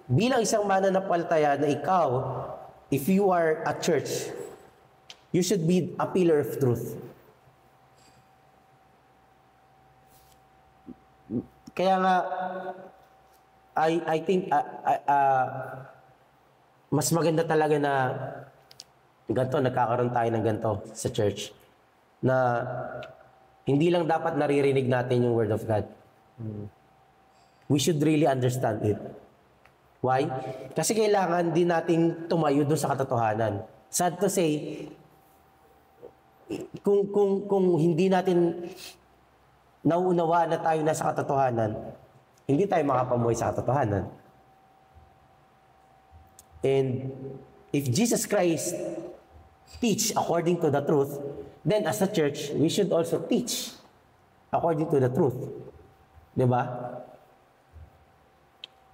S3: bilang isang mananampalataya na ikaw, if you are a church, you should be a pillar of truth. Kaya nga, I think, mas maganda talaga na ganito, nagkakaroon tayo ng ganito sa church. Na hindi lang dapat naririnig natin yung Word of God. We should really understand it. Why? Kasi kailangan din nating tumayo doon sa katotohanan. Sad to say, kung hindi natin nauunawaan na tayo nasa katotohanan, hindi tayo makapamuhay sa katotohanan. And if Jesus Christ teach according to the truth, then as a church, we should also teach according to the truth. Diba?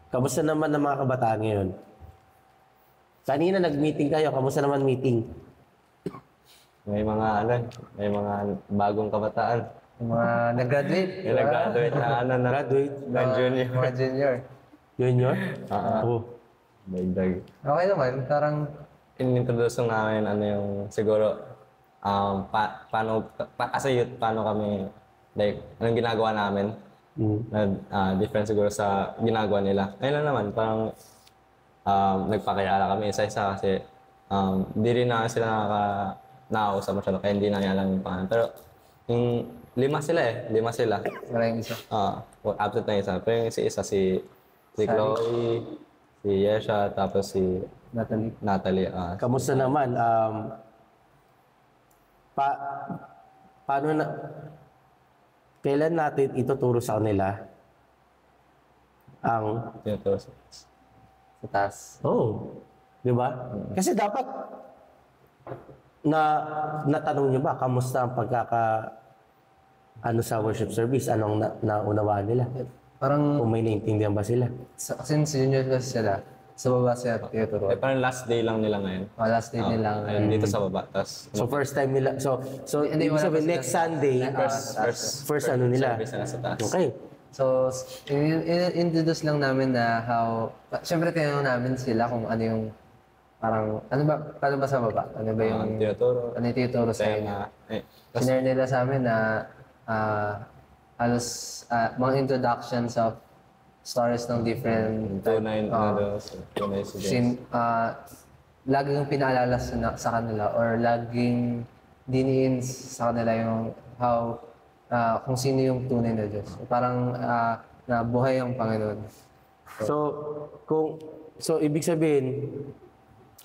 S3: Kamusta naman ang mga kabataan ngayon? Kanina nag-meeting kayo, kamusta naman meeting?
S2: May mga bagong kabataan.
S1: Yung mga nag-graduate.
S2: Yung nag-graduate na
S3: Graduate?
S2: ng junior.
S1: Mga junior.
S3: Junior? Oo.
S2: Dagdag.
S1: Okay naman, parang
S2: Inintroduce namin yung siguro paano as a youth, paano kami like anong ginagawa namin na different siguro sa ginagawa nila. Ayun lang naman, parang nagpakilala kami isa-isa kasi hindi rin na sila nakakausap masyado kaya hindi na alam yung pangalan. Pero yung lima sila.
S1: wala yung isa.
S2: Absent na isa. Pero yung isa si Chloe, si Yesha, tapos si Natalie.
S3: Kamusta naman? Paano na... Kailan natin ituturo sa kanila ang...
S2: Tinuturo
S1: Sa taas.
S3: Di ba? Kasi dapat natanong niyo ba kamusta ang sa worship service? Anong naunawaan nila?
S1: Parang,
S3: Kung may naintindihan ba sila?
S1: since junior kasi sila, sa baba sila tinuturo.
S2: parang last day lang nila ngayon.
S1: Last day nila.
S2: Ayun, dito sa baba. Tas,
S3: So first time nila. So
S1: Hindi,
S3: ibig
S1: wala
S3: sabihin
S1: pa
S3: next
S1: sila.
S3: Sunday, first ano nila.
S2: service na sa taas.
S3: Okay.
S1: So, introduce lang namin na how, syempre tinanong namin sila kung ano yung parang, paano ba sa baba? Ano ba yung,
S2: tinuturo.
S1: ano yung tinuturo sa inyo?
S2: Tenga.
S1: Sinare nila sa amin na halos mga introductions of stories ng different
S2: Tunay na tunay students.
S1: laging pinaalala sa kanila or laging diniin sa kanila yung how kung sino yung tunay na Diyos. Parang na buhay ang Panginoon.
S3: So ibig sabihin,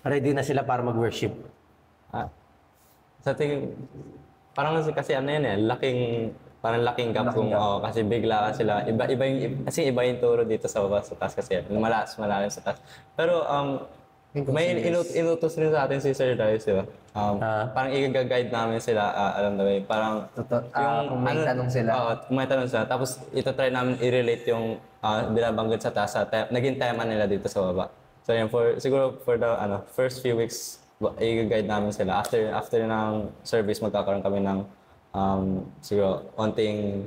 S3: ready na sila para mag-worship.
S2: Sa tingin, parang kasi ano yan parang laking gap kung kasi bigla ka sila, iba yung turo dito sa baba sa taas kasi malalim sa taas. Pero may inutos rin sa atin si Sir Darius, di ba? Parang i-guide namin sila, alam na ba, parang
S1: kung may tanong sila.
S2: Kung may tanong sila. Tapos ito-try namin i-relate yung binabanggit sa taas sa naging tema nila dito sa baba. So yun, siguro for the first few weeks, i-guide namin sila. After ng service, magkakaroon kami ng siguro onting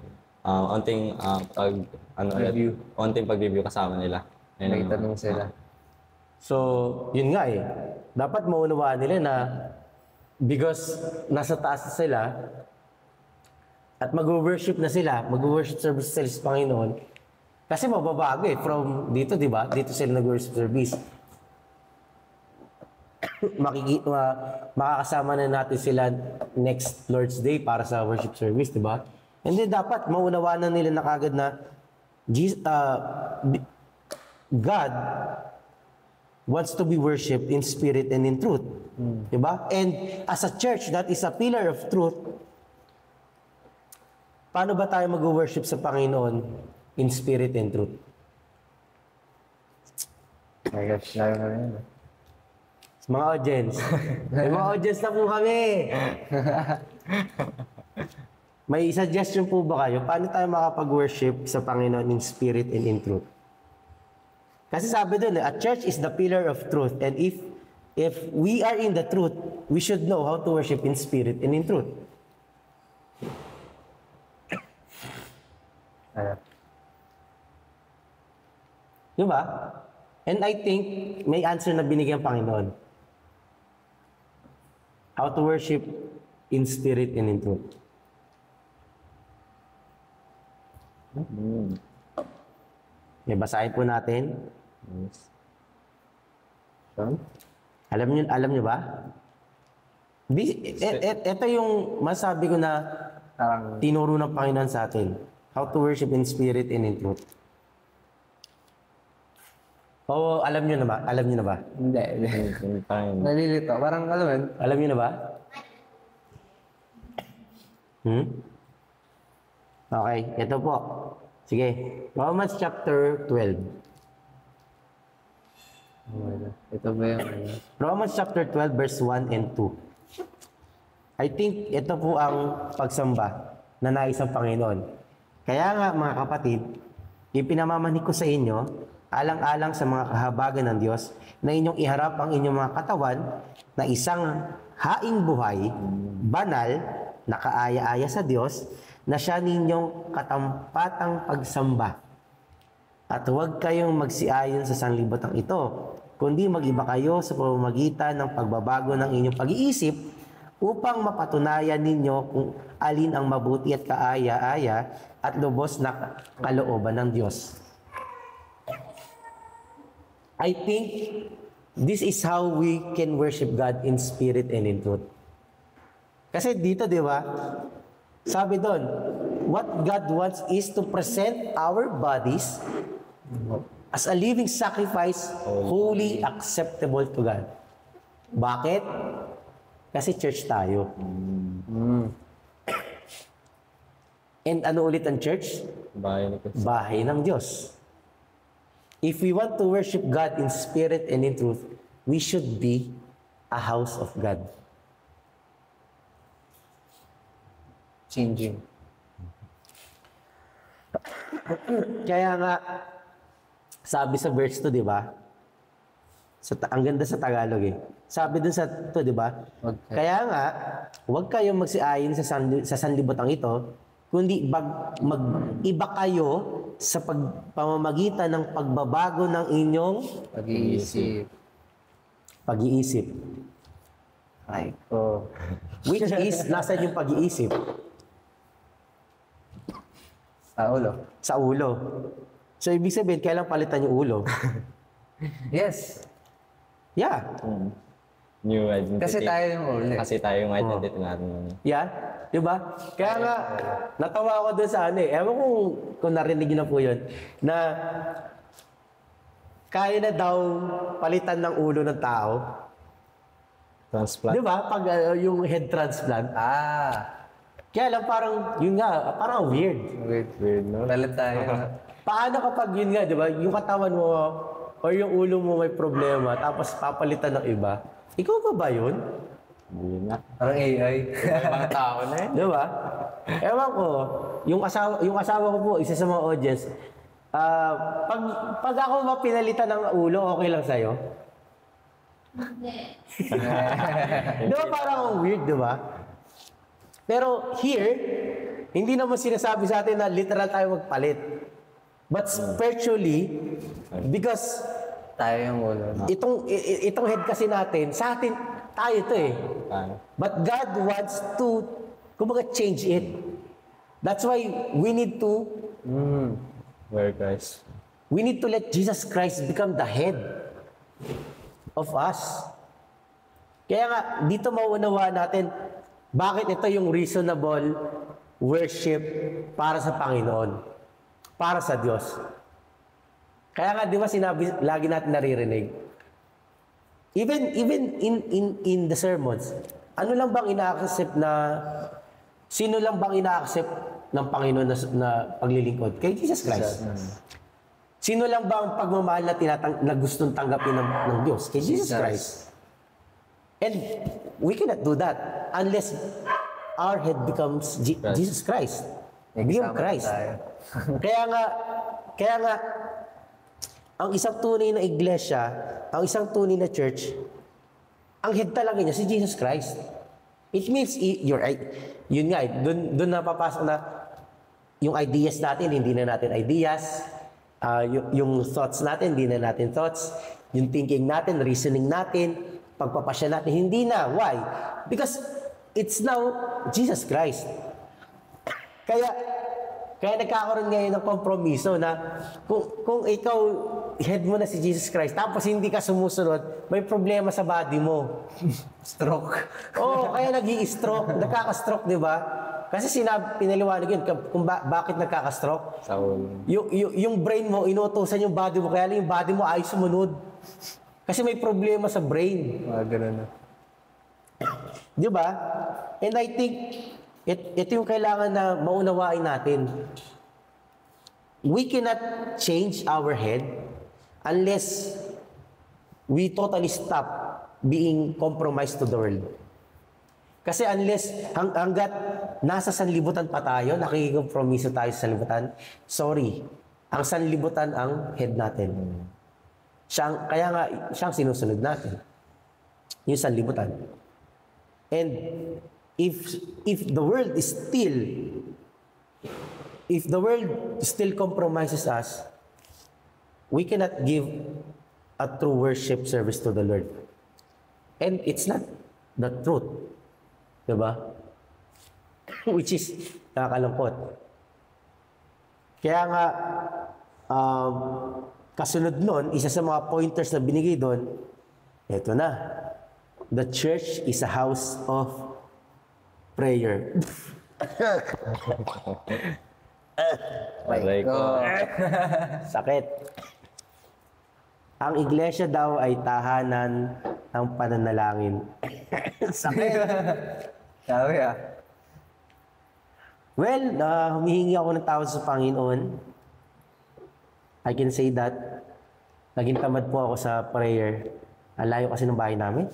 S2: pag-review kasama nila.
S1: May tanong sila.
S3: So, yun nga eh. Dapat maunawaan nila na because nasa taas na sila at mag-worship na sila, mag-worship service sila sa Panginoon. Kasi mababago eh. From dito, di ba? Dito sila nag-worship service. Makakasama na natin sila next Lord's Day para sa worship service, di ba? And then dapat maunawaan na nila na kagad na God wants to be worshipped in spirit and in truth. Diba? And as a church that is a pillar of truth, paano ba tayo mag-worship sa Panginoon in spirit and truth?
S1: My gosh, layo na rin.
S3: Mga audience. May mga audience na po kami. May suggestion po ba kayo? Paano tayo makapag-worship sa Panginoon in spirit and in truth? Kasi sabi doon, a church is the pillar of truth. And if we are in the truth, we should know how to worship in spirit and in truth. Diba? And I think may answer na binigyan ng Panginoon. How to worship in spirit and in truth. May basahin po natin. Alam niyo ba? Ito yung masabi ko na tinuro ng Panginoon sa atin. How to worship in spirit and in truth. Oo, alam niyo na ba? Alam niyo na ba?
S1: Hindi. Nalilito. Parang alam mo yun.
S3: Alam niyo na ba? Okay, ito po. Sige, Romans chapter 12.
S1: Ito ba yung
S3: Romans chapter 12 verse 1 and 2. I think ito po ang pagsamba na nais ng Panginoon. Kaya nga mga kapatid, ipinamamanik ko sa inyo, alang-alang sa mga kahabagan ng Diyos, na inyong iharap ang inyong mga katawan na isang haing buhay, banal, nakaaya-aya sa Diyos, na siya ninyong katampatang pagsamba. At huwag kayong magsiayon sa sanlibutan ito, kundi mag-iba kayo sa pamamagitan ng pagbabago ng inyong pag-iisip upang mapatunayan ninyo kung alin ang mabuti at kaaya-aya at lubos na kalooban ng Diyos. I think this is how we can worship God in spirit and in truth. Kasi dito, di ba? Sabi doon, what God wants is to present our bodies as a living sacrifice, holy, acceptable to God. Bakit? Kasi church tayo. And ano ulit ang church? Bahay ng Diyos. If we want to worship God in spirit and in truth, we should be a house of God.
S1: changing?
S3: Kaya nga, sabi sa verse 2, di ba? Ang ganda sa Tagalog eh. Sabi dun sa 2, di ba?
S1: Okay.
S3: Kaya nga, huwag kayong magsiayon sa sanlibutan ito, kundi mag-iba kayo sa pamamagitan ng pagbabago ng inyong
S1: Pag-iisip.
S3: Pag-iisip.
S1: Ay, ko.
S3: Which is, nasan yung pag-iisip?
S1: Ulo.
S3: Sa ulo. So, ibig sabihin, kailan palitan yung ulo?
S1: Yes.
S3: Yeah.
S2: New identity.
S1: Kasi tayo yung ulo.
S2: Kasi tayo yung identity natin.
S3: Yan. Di ba? Kaya nga, natawa ako dun sa ano eh. Ewan kung narinig niyo na po yun, na kaya na daw palitan ng ulo ng tao.
S2: Transplant.
S3: Di ba? Pag yung head transplant. Kaya lang parang, yun nga, parang weird.
S1: Weird, no? Lalit tayo.
S3: Paano kapag yun nga, di ba? Yung katawan mo or yung ulo mo may problema, tapos papalitan ng iba. Ikaw ba yun?
S2: Hindi na.
S1: Parang AI.
S2: Ibang tao na eh.
S3: Di ba? Ewan ko, yung asawa ko po, isa sa mga audience, pag ako ba pinalitan ng ulo, okay lang sa'yo? Di ba parang weird, di ba? Pero here, hindi naman sinasabi sa atin na literal tayo magpalit. But spiritually, because
S1: Tayo yung ulo.
S3: itong head kasi natin, sa atin, tayo to eh. But God wants to, kumbaga, change it. That's why we need to
S2: Where Christ.
S3: We need to let Jesus Christ become the head of us. Kaya nga, dito mauunawaan natin bakit ito yung reasonable worship para sa Panginoon, para sa Diyos. Kaya nga, di ba sinabi, lagi natin naririnig, even in the sermons, ano lang bang ina-accept na, sino lang bang ina-accept ng Panginoon na paglilingkod? Kay Jesus Christ. Sino lang ba ang pagmamahal na gustong tanggapin ng Diyos? Kay Jesus Christ. And we cannot do that unless our head becomes Jesus Christ. Become Christ. Kaya nga, ang isang tunay na iglesia, ang isang tunay na church, ang head talaga niya si Jesus Christ. It means, yun nga, dun napapasok na yung ideas natin, hindi na natin ideas. Yung thoughts natin, hindi na natin thoughts. Yung thinking natin, reasoning natin, pagpapasya natin, hindi na. Why? Because it's now Jesus Christ. Kaya nagkakaroon ngayon ng kompromiso na kung ikaw, head mo na si Jesus Christ, tapos hindi ka sumusunod, may problema sa body mo.
S1: Stroke.
S3: Oo, kaya nag-i-stroke, nakaka-stroke, di ba? Kasi pinaliwanag yun kung bakit nagkaka-stroke.
S2: Sa ulo.
S3: Yung brain mo, inuutosan yung body mo, kaya lang yung body mo ay sumunod. Kasi may problema sa brain.
S1: Ganun na.
S3: Di ba? And I think, ito yung kailangan na maunawain natin. We cannot change our head unless we totally stop being compromised to the world. Kasi unless, hanggat nasa sanlibutan pa tayo, nakikikompromiso tayo sa sanlibutan, sorry, ang sanlibutan ang head natin. Kaya nga, siyang sinusunod natin. Yung sanlibutan. And if the world still compromises us, we cannot give a true worship service to the Lord. And it's not the truth. Diba? Which is nakakalungkot. Kaya nga, kasunod nun, isa sa mga pointers na binigay doon, eto na. The church is a house of prayer.
S2: Aray ko.
S3: Sakit. Ang iglesia daw ay tahanan ng pananalangin. Sakit.
S1: Sabi
S3: Well, humihingi ako ng tawad sa Panginoon. I can say that. Naging tamad po ako sa prayer. Ang layo kasi ng bahay namin.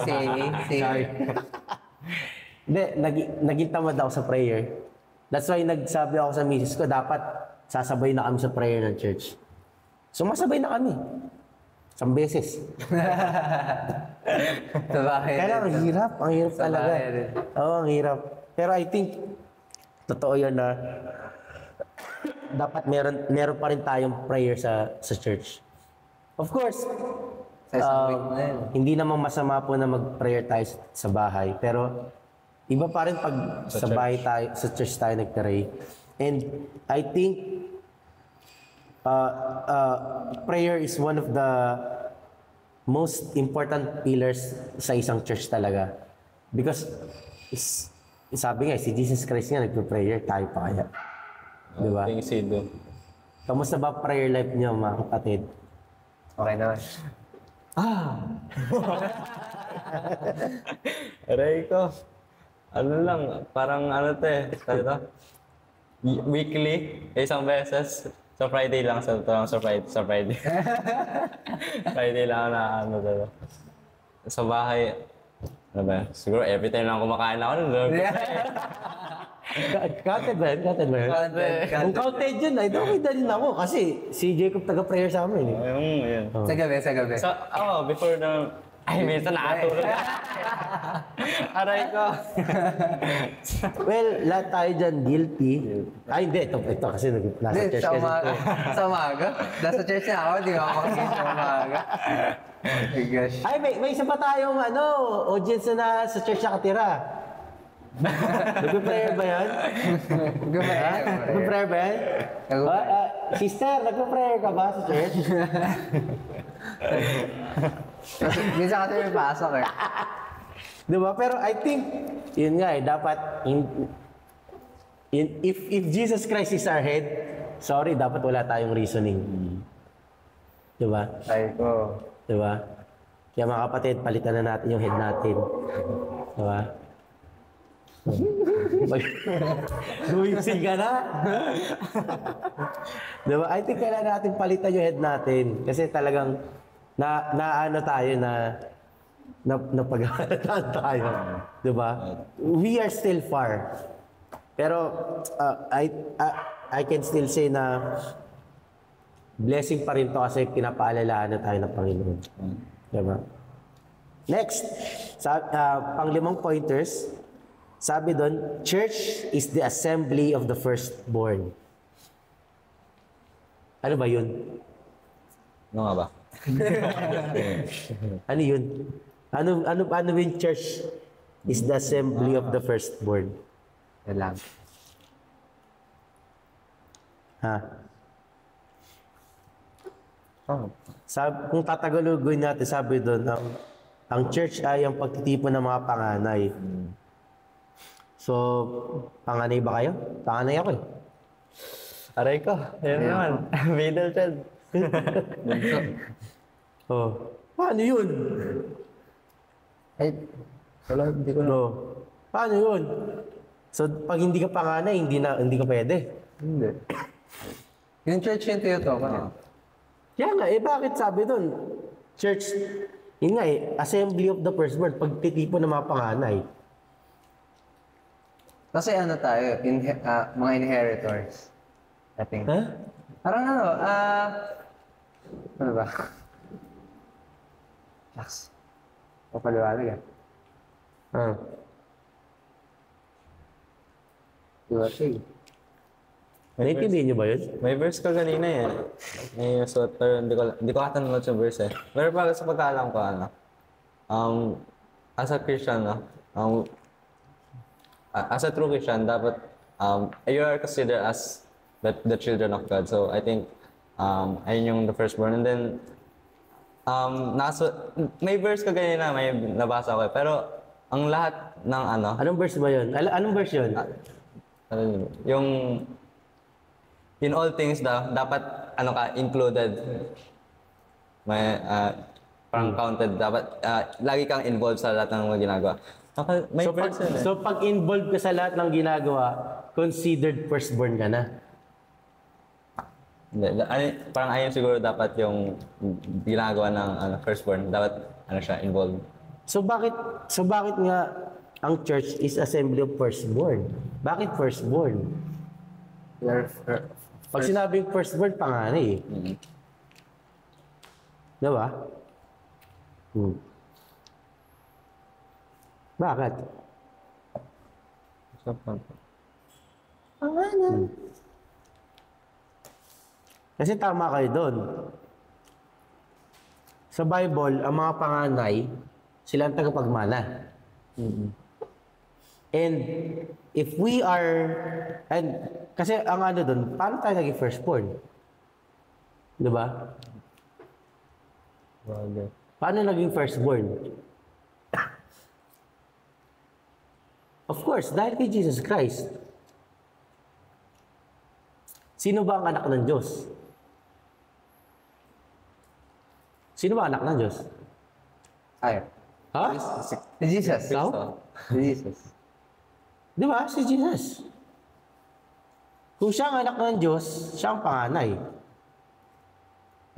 S1: Sorry.
S3: Hindi, naging tamad ako sa prayer. That's why nagsabi ako sa misis ko, dapat sasabay na kami sa prayer ng church. Sumasabay na kami. 1 beses. Kaya ang hirap. Ang hirap talaga. Oo, ang hirap. Pero I think, totoo yun na dapat meron pa rin tayong prayer sa church. Of course,
S1: Sa isang week na yun.
S3: Hindi naman masama po na mag-prayer tayo sa bahay, pero iba pa rin pag sa bahay tayo, sa church tayo nag-pray. And I think prayer is one of the most important pillars sa isang church talaga. Because sabi nga, si Jesus Christ nga nagpe-prayer, tayo pa kaya. Di ba?
S2: Things he do.
S3: Kamusta ba prayer life niyo, mga kapatid?
S1: Okay naman.
S2: Aray ko. Ano lang, parang ano to eh. Sabi to? Weekly, isang beses. Sa Friday lang, sa Friday. Friday lang na ano to. Sa bahay, ano ba? Siguro every time lang kumakain ako nun.
S3: Counted ba yun? Counted ba yun? Kung counted yun, ay okay din ako. Kasi si Jacob taga-prayer sa amin. Eh.
S2: Ayun.
S1: Sa gabi, sa gabi.
S2: So, before na, ay, minsan nakatulog. Aray ko.
S3: Well, lahat tayo dyan guilty. Ay, hindi. Ito kasi nasa
S1: Hindi,
S3: church
S1: sa
S3: kasi.
S1: umaga. Sa umaga? Nasa church na ako, di ba ako kasi sa umaga. Oh my gosh.
S3: Ay, may isa pa tayong audience na sa church nakatira. Nagpe-prayer ba yan?
S1: Gumaya.
S3: Nagpe-prayer ba yan? Sister, nagpe-prayer ka ba sa church?
S1: Minsan kasi may pasok eh.
S3: Diba? Pero I think, yun nga dapat, if Jesus Christ is our head, sorry, dapat wala tayong reasoning. Diba?
S1: Ay ko.
S3: Diba? Kaya mga kapatid, palitan na natin yung head natin. Diba? Luwising ka na? Diba? I think kailangan natin palitan yung head natin. Kasi talagang ano tayo napaghahalatan tayo. Diba? We are still far. Pero I can still say na blessing pa rin to kasi pinapaalalahanan tayo ng Panginoon. Diba? Next, panglimang pointers, sabi doon, church is the assembly of the firstborn. Ano ba yun?
S2: Ano nga ba?
S3: Ano yun? Ano yung church is the assembly of the firstborn?
S1: Yan lang.
S3: Ha?
S1: Oh.
S3: Kung tatagalugoy natin, sabi doon, ang church ay ang pagtitipon ng mga panganay. So, panganay ba kayo? Panganay ako eh.
S2: Aray ko. Yan naman. Middle child.
S3: Oh. Paano yun?
S1: Ay, wala, hindi ko na.
S3: No. Paano yun? So, pag hindi ka panganay, hindi ka pwede.
S1: Hindi. Yung church yung tinutukoy ko.
S3: Kaya nga, bakit sabi doon? Church, yun nga assembly of the firstborn, pagtitipon ng mga panganay.
S1: Kasi ano tayo, mga inheritors. I think.
S3: Ha?
S1: Parang ano ba? Shucks. Papaliwanag
S3: Ah.
S1: Diba siya?
S3: Naintindihan niyo ba yun?
S2: May verse ka kanina eh. May suot, pero hindi ko katanunod sa verse eh. Pero para sa pagkaalam ko, as a Christian, as a true Christian, dapat you are considered as the children of God. So I think ayun yung the firstborn. And then may verse ka kanina, may nabasa ko eh. Pero ang lahat ng
S3: Anong verse ba yun? Anong verse yun?
S2: yung in all things dapat included. May parang counted, dapat lagi kang involved sa lahat ng mga ginagawa. May verse yun eh.
S3: So, pag involved ka sa lahat ng ginagawa, considered firstborn ka na.
S2: Hindi, parang ayun siguro dapat yung ginagawa ng firstborn, dapat siya involved.
S3: So bakit nga ang church is assembly of firstborn? Bakit firstborn? Pag sinabing firstborn, panganay eh. Diba? Bakit? Panganay. Kasi tama kayo doon. sa Bible, ang mga panganay, sila ang tagapagmana. And if we are, and kasi ang ano doon, paano tayo naging firstborn? Diba? Paano naging firstborn? Of course, dahil kay Jesus Christ. Sino ba ang anak ng Diyos? Sino ba anak ng Diyos?
S1: Ay.
S3: Ha?
S1: Si Jesus.
S3: Ikaw?
S1: Si Jesus.
S3: Di ba? Si Jesus. Kung siya ang anak ng Diyos, siya ang panganay.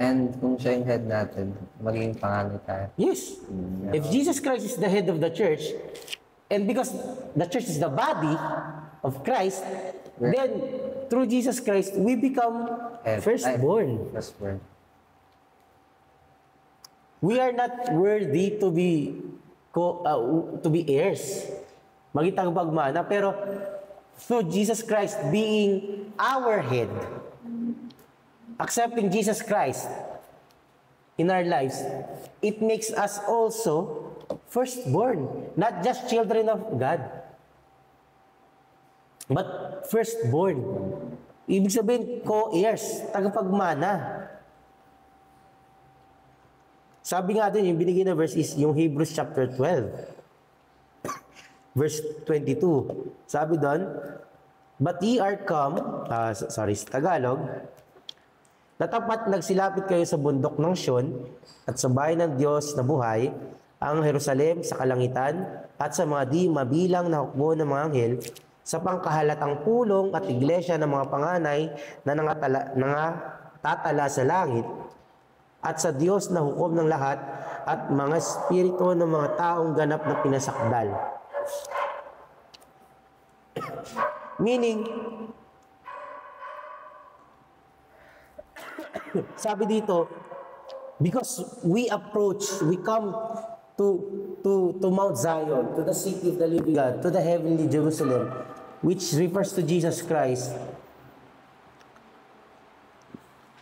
S1: And kung siya yung head natin, magiging panganay tayo.
S3: Yes. If Jesus Christ is the head of the church, and because the church is the body of Christ, then through Jesus Christ, we become firstborn.
S1: Firstborn.
S3: We are not worthy to be heirs. Maging tagapagmana, pero through Jesus Christ being our head, accepting Jesus Christ in our lives, it makes us also firstborn, not just children of God, but firstborn. Ibig sabihin, co-heirs, tagapagmana. Sabi nga din, yung binigay na verse is yung Hebrews chapter 12, verse 22. Sabi doon, but ye are come, sa Tagalog, natapat nagsilapit kayo sa bundok ng Sion at sa bayan ng Diyos na buhay, ang Jerusalem sa kalangitan at sa mga di mabilang na hukbo ng mga anghel, sa pangkahalatang pulong at iglesia ng mga panganay na nangatatala sa langit, at sa Diyos na hukom ng lahat at mga espiritu ng mga taong ganap na pinasakdal. Meaning, sabi dito, because we come to Mount Zion, to the city of the living God, to the heavenly Jerusalem, which refers to Jesus Christ,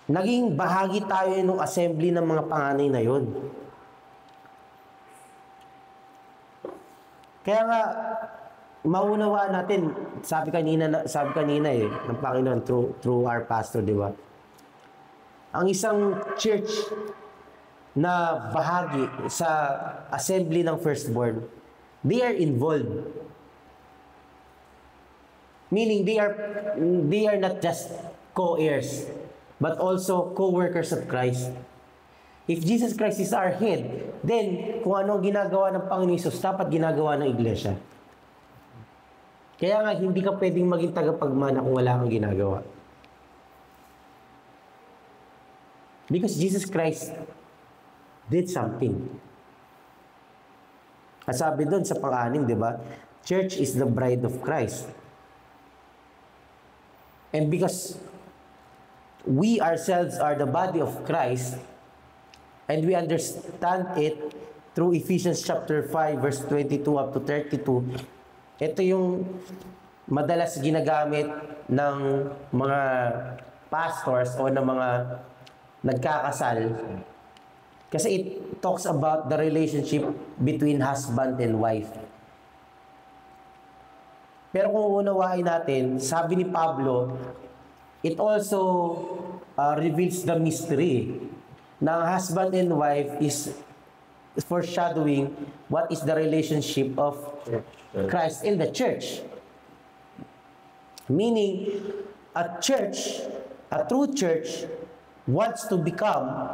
S3: naging bahagi tayo ng assembly ng mga panganay na yun. Kaya nga, maunawaan natin, sabi kanina ng Panginoon through our pastor, di ba? Ang isang church na bahagi sa assembly ng firstborn, they are involved. Meaning, they are not just co-heirs, but also co-workers of Christ. If Jesus Christ is our head, then kung ano ang ginagawa ng Panginoon Hesus, dapat ginagawa ng iglesia. Kaya nga, hindi ka pwedeng maging tagapagmana kung wala kang ginagawa. Because Jesus Christ did something. At sabi doon sa pang-anim, di ba? Church is the bride of Christ. And because we ourselves are the body of Christ, and we understand it through Ephesians chapter 5, verse 22 up to 32, ito yung madalas ginagamit ng mga pastors o ng mga nagkakasal. Kasi it talks about the relationship between husband and wife. Pero kung unawain natin, sabi ni Pablo, it also reveals the mystery na husband and wife is foreshadowing what is the relationship of Christ in the church. Meaning, a true church wants to become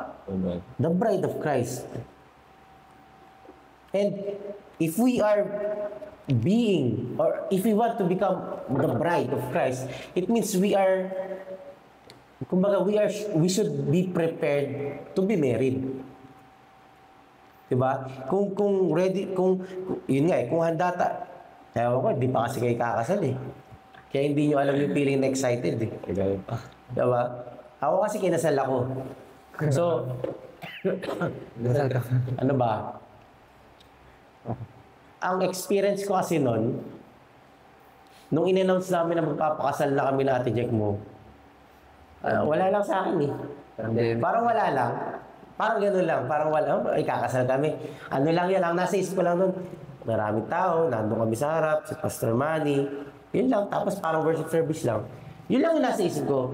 S3: the bride of Christ. And if we are if we want to become the bride of Christ, it means we should be prepared to be married. Diba? Kung yun nga kung handa ewan ko, di pa kasi kayo kakasal eh. Kaya hindi nyo alam yung feeling na excited eh. Diba? Ako kasi kinasal ako. So, ano ba? Ang experience ko kasi nung in-announce namin na magpapakasal na kami na Ate Jack mo, wala lang sa akin eh. Parang wala lang. Parang gano'n lang. Parang wala, ay kakasal kami. Ano lang yan, ang nasa isip ko lang nun, maraming tao, nandun kami sa harap, si Pastor Manny. Yun lang, tapos parang worship service lang. Yun lang yung nasa isip ko.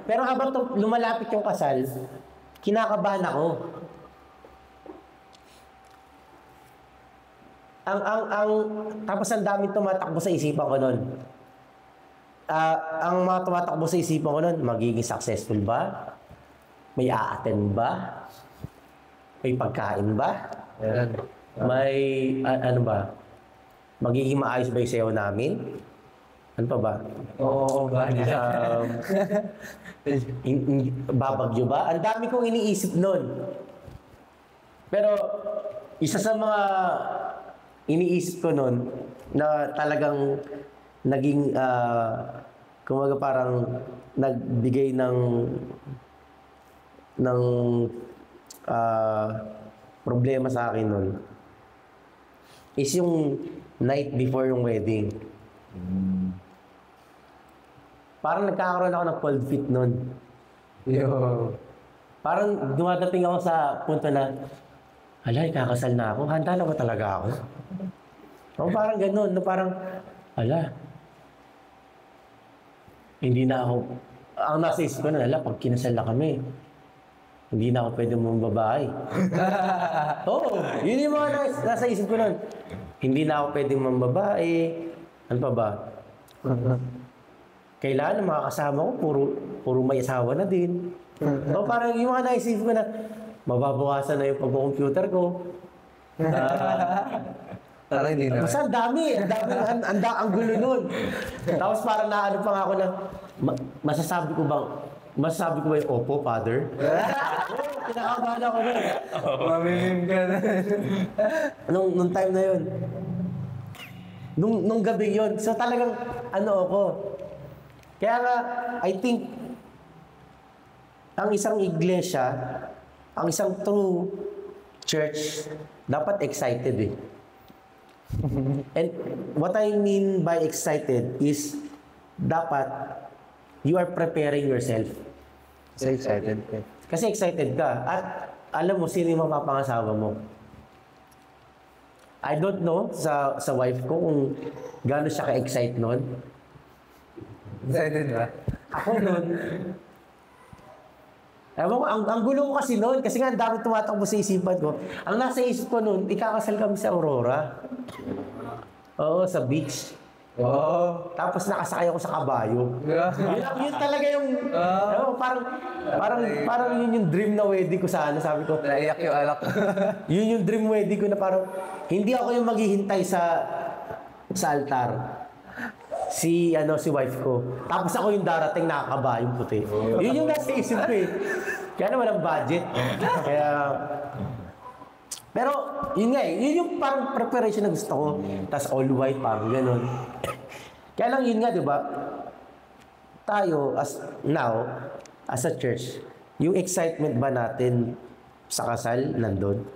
S3: Pero habang lumalapit yung kasal, kinakabahan ako. Tapos ang daming tumatakbo sa isipan ko nun. Ang mga tumatakbo sa isipan ko nun, magiging successful ba? May a-attend ba? May pagkain ba?
S1: Yan.
S3: May, ano ba? Magiging maayos ba yung sayo namin? Ano pa ba?
S1: Oo, ba?
S3: Babagyo ba? Ang dami kong iniisip nun. Pero, isa sa mga iniisip ko nun, na talagang naging, kumaga parang nagbigay ng problema sa akin nun, is yung night before yung wedding. Parang nagkakaroon ako ng cold feet nun.
S1: Yo.
S3: Parang dumadating ako sa punto na, hala, ikakasal na ako. Handa na ba talaga ako? O parang ganun, na parang, hala, hindi na ako, ang nasa isip ko na, hala, pag kinasal na kami, hindi na ako pwede mong babae. Oo, yun yung mga nasa isip ko nun. Hindi na ako pwede mong babae. Ano pa ba? Kailangan ng mga kasama ko, puro may asawa na din. So parang yung mga naisip ko na, mababawasan na yung pag-computer ko.
S1: Parang hindi na.
S3: Basta ang dami, ang gulo nun. Tapos parang naano pa nga ako na, masasabi ko ba yung opo, father? Pinakabahan ako nun.
S1: Mamimim ka na.
S3: Nung time na yun. Nung gabi yun. So talagang, ano ako. Kaya nga, I think, ang isang iglesia, ang isang true church, dapat excited eh. And what I mean by excited is, dapat, you are preparing yourself.
S1: So excited ka.
S3: Kasi excited ka. At alam mo, sino yung mapapangasawa mo. I don't know sa wife ko kung gaano siya ka-excite nun.
S1: Excited ba?
S3: Ako nun, ewan ko, ang gulo ko kasi nun, kasi nga ang dami tumatakbo sa isipan ko. Ang nasa isip ko nun, ikakasal kami sa Aurora. Oo, sa beach.
S1: Wow.
S3: Tapos nakasakay ako sa kabayo. Yun talaga yung, parang yun yung dream na wedding ko sana, sabi ko.
S1: Naiyak yung alak.
S3: Yun yung dream wedding ko na parang, hindi ako yung maghihintay sa altar. Si wife ko. Tapos ako yung darating nakakabayong puti. Yun yung nasa isip ko eh. Kaya naman ang budget. Pero, yun nga eh. Yun yung parang preparation na gusto ko. Tapos all white, parang gano'n. Kaya lang yun nga, di ba? Tayo, as a church, yung excitement ba natin sa kasal, nandun?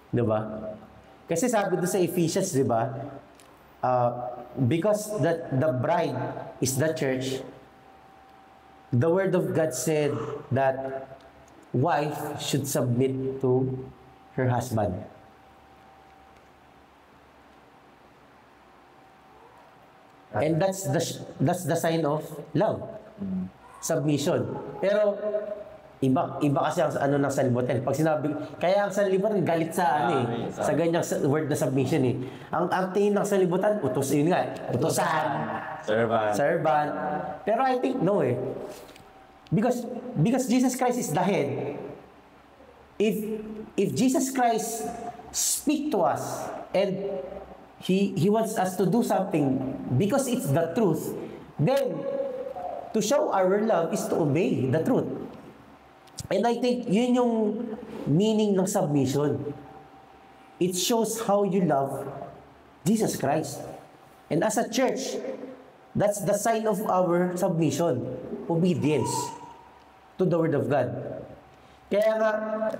S3: Di ba? Kasi sabi doon sa Ephesians, di ba? Because the bride is the church, the word of God said that wife should submit to her husband. And that's the sign of love. Submission. Pero iba kasi ang ng sanlibutan. Pag sinabi, kaya ang sanlibutan galit sa sa ganyang word na submission eh. Ang tingin ng sanlibutan, yun nga, utusan, servant. Pero I think no eh. Because Jesus Christ is the head. If Jesus Christ speak to us and He wants us to do something because it's the truth, then to show our love is to obey the truth. And I think yun yung meaning ng submission. It shows how you love Jesus Christ. And as a church, that's the sign of our submission, obedience to the Word of God. Kaya nga,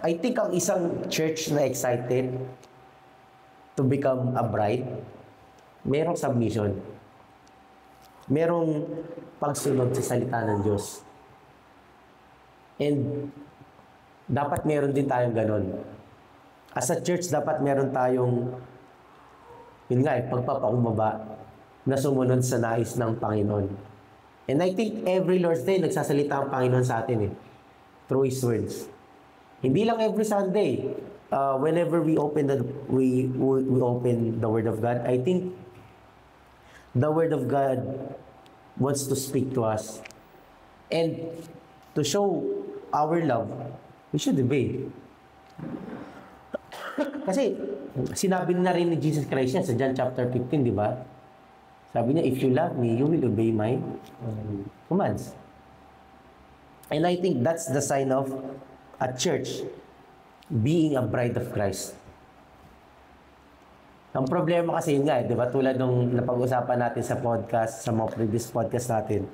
S3: I think ang isang church na excited to become a bride, merong submission. merong pagsunod sa salita ng Diyos. And dapat meron din tayong ganon. As a church, dapat meron tayong, yun nga pagpapakumbaba na sumunod sa nais ng Panginoon. And I think every Lord's Day, nagsasalita ang Panginoon sa atin through His words. Hindi lang every Sunday. Whenever we open we open the Word of God, I think the Word of God wants to speak to us. And to show our love, we should obey. Kasi sinabi na rin ni Jesus Christ yan sa John chapter 15, di ba? Sabi niya, if you love me, you will obey my commands. And I think that's the sign of a church being a bride of Christ. Ang problema kasi yun nga, di ba? Tulad nung napag-usapan natin sa podcast, sa mga previous podcast natin,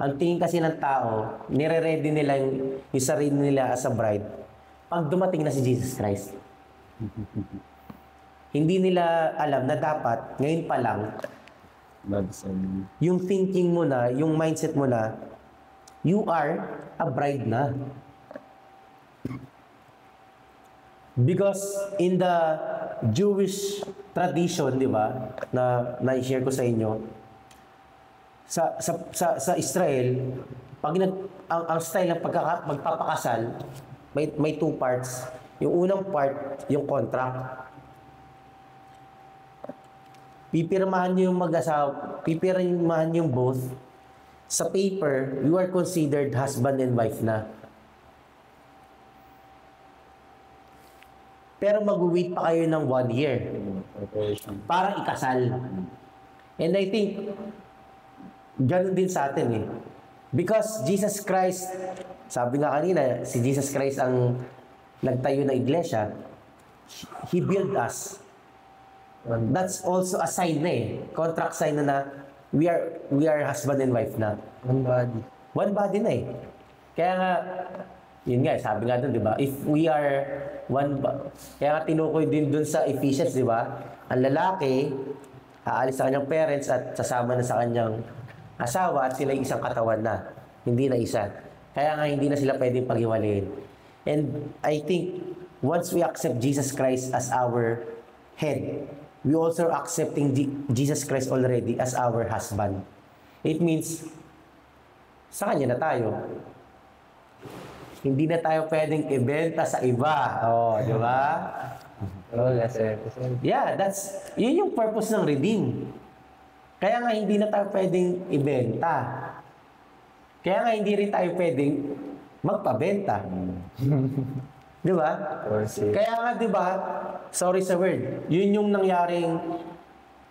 S3: ang tingin kasi ng tao, nire-ready nila yung sarili nila as a bride pag dumating na si Jesus Christ. Hindi nila alam na dapat, ngayon pa lang, yung thinking mo na, yung mindset mo na, you are a bride na. Because in the Jewish tradition, di ba, na na-share ko sa inyo, sa Israel, pag ang style ng magpapakasal, may two parts. Yung unang part, yung contract. Pipirmahan niyo yung mag-asawa, pipirmahan yung both. Sa paper, you are considered husband and wife na. Pero mag-wait pa kayo ng 1 year para ikasal. And I think, ganun din sa atin Because Jesus Christ, sabi nga kanina, si Jesus Christ ang nagtayo na iglesia, He built us. That's also a sign contract sign na we are husband and wife na.
S1: One body.
S3: One body na Kaya nga, yun nga, sabi nga doon, di ba? If we are kaya nga tinukoy din doon sa Ephesians, di ba? Ang lalaki, aalis sa kanyang parents at sasama na sa kanyang asawa at sila isang katawan na. Hindi na isa. Kaya nga hindi na sila pwedeng paghiwalayin. And I think, once we accept Jesus Christ as our head, we also are accepting Jesus Christ already as our husband. It means, sa Kanya na tayo. Hindi na tayo pwedeng ibenta sa iba. Di ba? Yeah, yun yung purpose ng redeem. Kaya nga hindi na tayo pwedeng ibenta. Kaya nga hindi rin tayo pwedeng magpabenta. Di ba? Kaya nga, di ba, sorry sa word, yun yung nangyaring,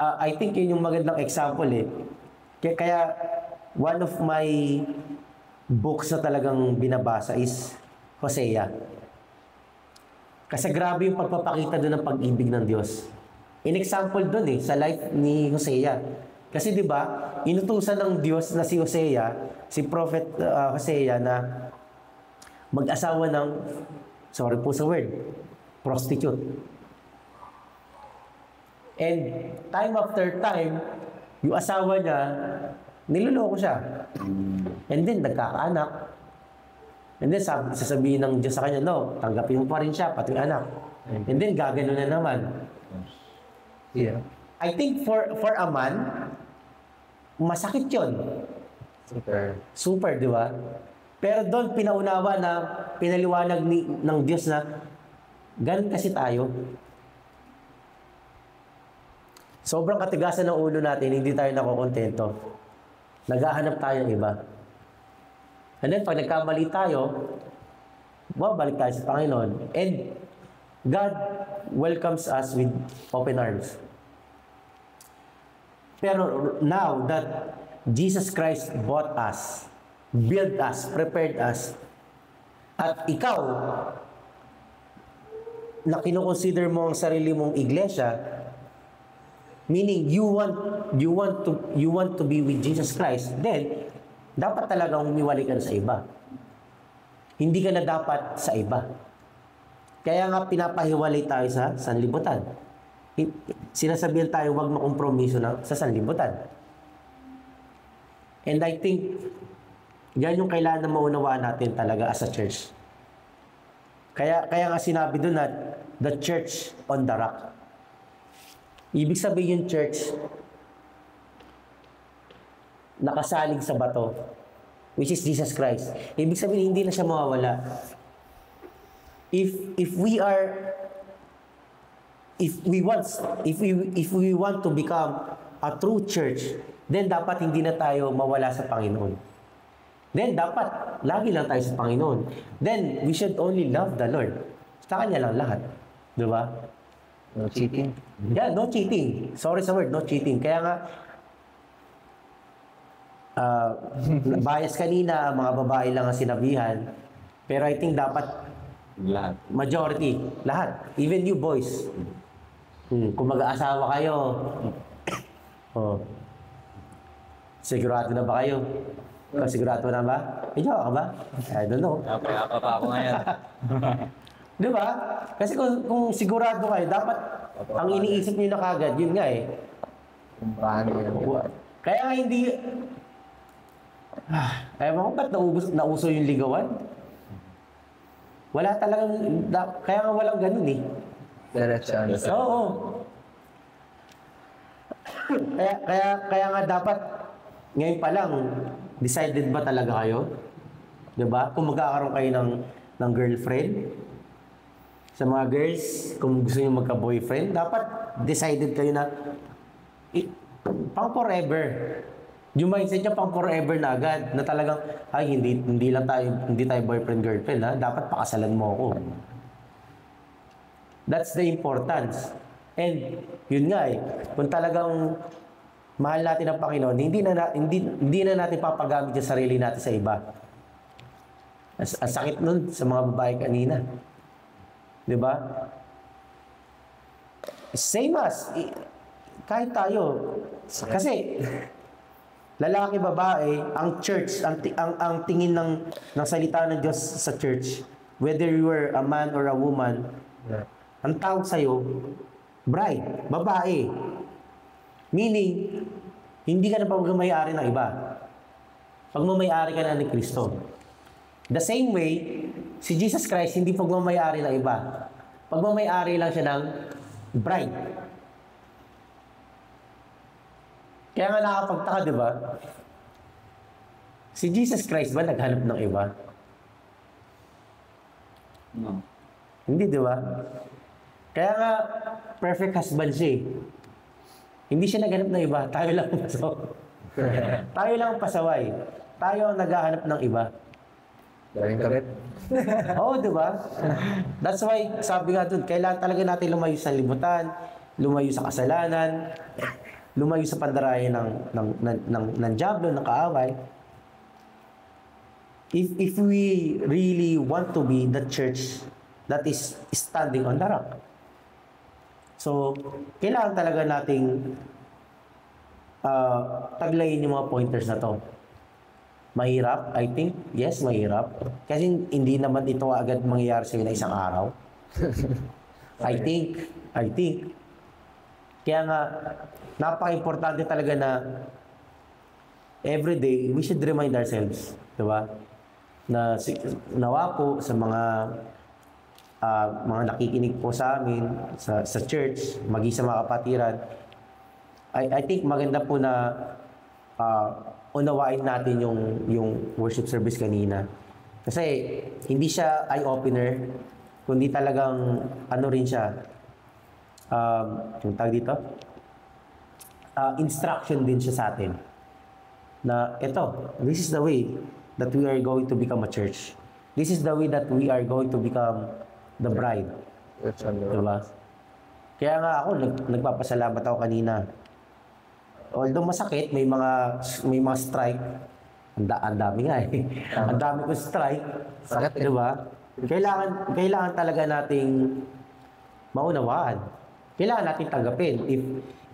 S3: I think yun yung magandang example Kaya, one of my books na talagang binabasa is Hosea. Kasi grabe yung pagpapakita doon ng pag-ibig ng Diyos. In example doon sa life ni Hosea. Kasi di ba, inutusan ng Diyos na si Hosea, si Prophet Hosea na mag-asawa ng, sorry po sa word, prostitute. And time after time, yung asawa niya, niloloko siya. And then, nagkakaanak. And then, sasabihin ng Diyos sa kanya, no, tanggapin mo pa rin siya, pati yung anak. And then, gagano na naman.
S1: Yeah.
S3: I think for a man, masakit yun. Super, di ba? Pero doon, pinaunawa na, pinaliwanag ng Diyos na, ganun kasi tayo. Sobrang katigasan ng ulo natin, hindi tayo nakokontento. Naghahanap tayo ng iba. And then, pag nagkamali tayo, balik tayo sa Panginoon. And God welcomes us with open arms. Pero now that Jesus Christ bought us, built us, prepared us, at ikaw, na kinukonsider mo ang sarili mong iglesia, meaning you want to be with Jesus Christ, then dapat talagang umiwalay ka na sa iba. Hindi ka na dapat sa iba. Kaya nga pinapahiwalay tayo sa sanlibutan. Sinasabihan tayo huwag makompromiso sa sanlibutan. And I think, yan yung kailangan na maunawaan natin talaga as a church. Kaya nga sinabi doon na, the church on the rock. Ibig sabihin yung church, nakasalig sa bato, which is Jesus Christ. Ibig sabihin, hindi na siya mawawala. If we want to become a true church, then dapat hindi na tayo mawala sa Panginoon. Then dapat lagi lang tayo sa Panginoon. Then we should only love the Lord. Sa Kanya lang lahat. Di ba?
S1: No cheating.
S3: Yeah, no cheating. Sorry sa word, no cheating. Kaya nga, bias kanina, mga babae lang ang sinabihan. Pero I think dapat
S2: Lahat.
S3: majority, lahat. Even you boys. Kung mag-aasawa kayo, sigurado na ba kayo? Sigurado na ba? Jowa ka ba? I don't know.
S2: Kaya pa ako ngayon.
S3: Di ba? Kasi kung sigurado kayo, dapat ang iniisip niyo na kagad, yun nga eh.
S1: Kung paano yun.
S3: Kaya nga hindi... Ewan ko ba't nauso yung ligawan? Wala talagang... Kaya nga walang ganun eh.
S1: Diretso.
S3: Oo. Kaya nga dapat ngayon pa lang decided ba talaga kayo? 'Di ba? Kung magkakaroon kayo ng girlfriend, sa mga girls, kung gusto niyo magka-boyfriend, dapat decided kayo na pang forever. Yung mindset niya pang forever na agad, na talagang ay hindi tayo boyfriend girlfriend ha, dapat pakasalan mo ako. That's the importance. And yun nga eh, kung talagang mahal natin ang Panginoon, hindi na natin papagamit yung sarili natin sa iba. Ang sakit nun sa mga babae kanina. Di ba? Same as, kahit tayo. Kasi, lalaki, babae, ang church, ang tingin ng salita ng Diyos sa church, whether you are a man or a woman, ang tawag sa'yo, bride, babae. Meaning, hindi ka na pagmamayari ng iba. Pagmamayari ka na ni Kristo. The same way, si Jesus Christ hindi pagmamayari ng iba. Pagmamayari lang siya ng bride. Kaya nga nakapagtaka, di ba? Si Jesus Christ ba naghanap ng iba?
S2: No.
S3: Hindi, di ba? Kaya nga, perfect husband siya eh. Hindi siya naghanap ng iba. Tayo lang tayo lang ang pasaway. Tayo ang naghahanap ng iba.
S1: Galing kabit.
S3: Oo, di ba? That's why, sabi nga doon, kailangan talaga natin lumayo sa libutan, lumayo sa kasalanan, lumayo sa pandarayan ng diablo, ng kaaway. If we really want to be the church that is standing on the rock. So, kailangan talaga nating taglayin yung mga pointers na to. Mahirap, I think. Yes, mahirap. Kasi hindi naman ito agad mangyayari sa na isang araw. I think. Kaya nga, napaka-importante talaga na every day, we should remind ourselves, di ba? Na nawa po sa mga nakikinig po sa amin, sa church, maging sa mga kapatiran, I think maganda po na unawain natin yung worship service kanina. Kasi hindi siya eye-opener, kundi talagang ano rin siya, yung tawag dito, instruction din siya sa atin. Na ito, this is the way that we are going to become a church. This is the way that we are going to become the bride. Diba? Kaya nga ako, nagpapasalamat ako kanina. Although masakit, may mga strike. Ang dami nga eh. Ang dami kong strike.
S1: Sakit eh.
S3: Diba? Kailangan talaga nating maunawaan. Kailangan natin tanggapin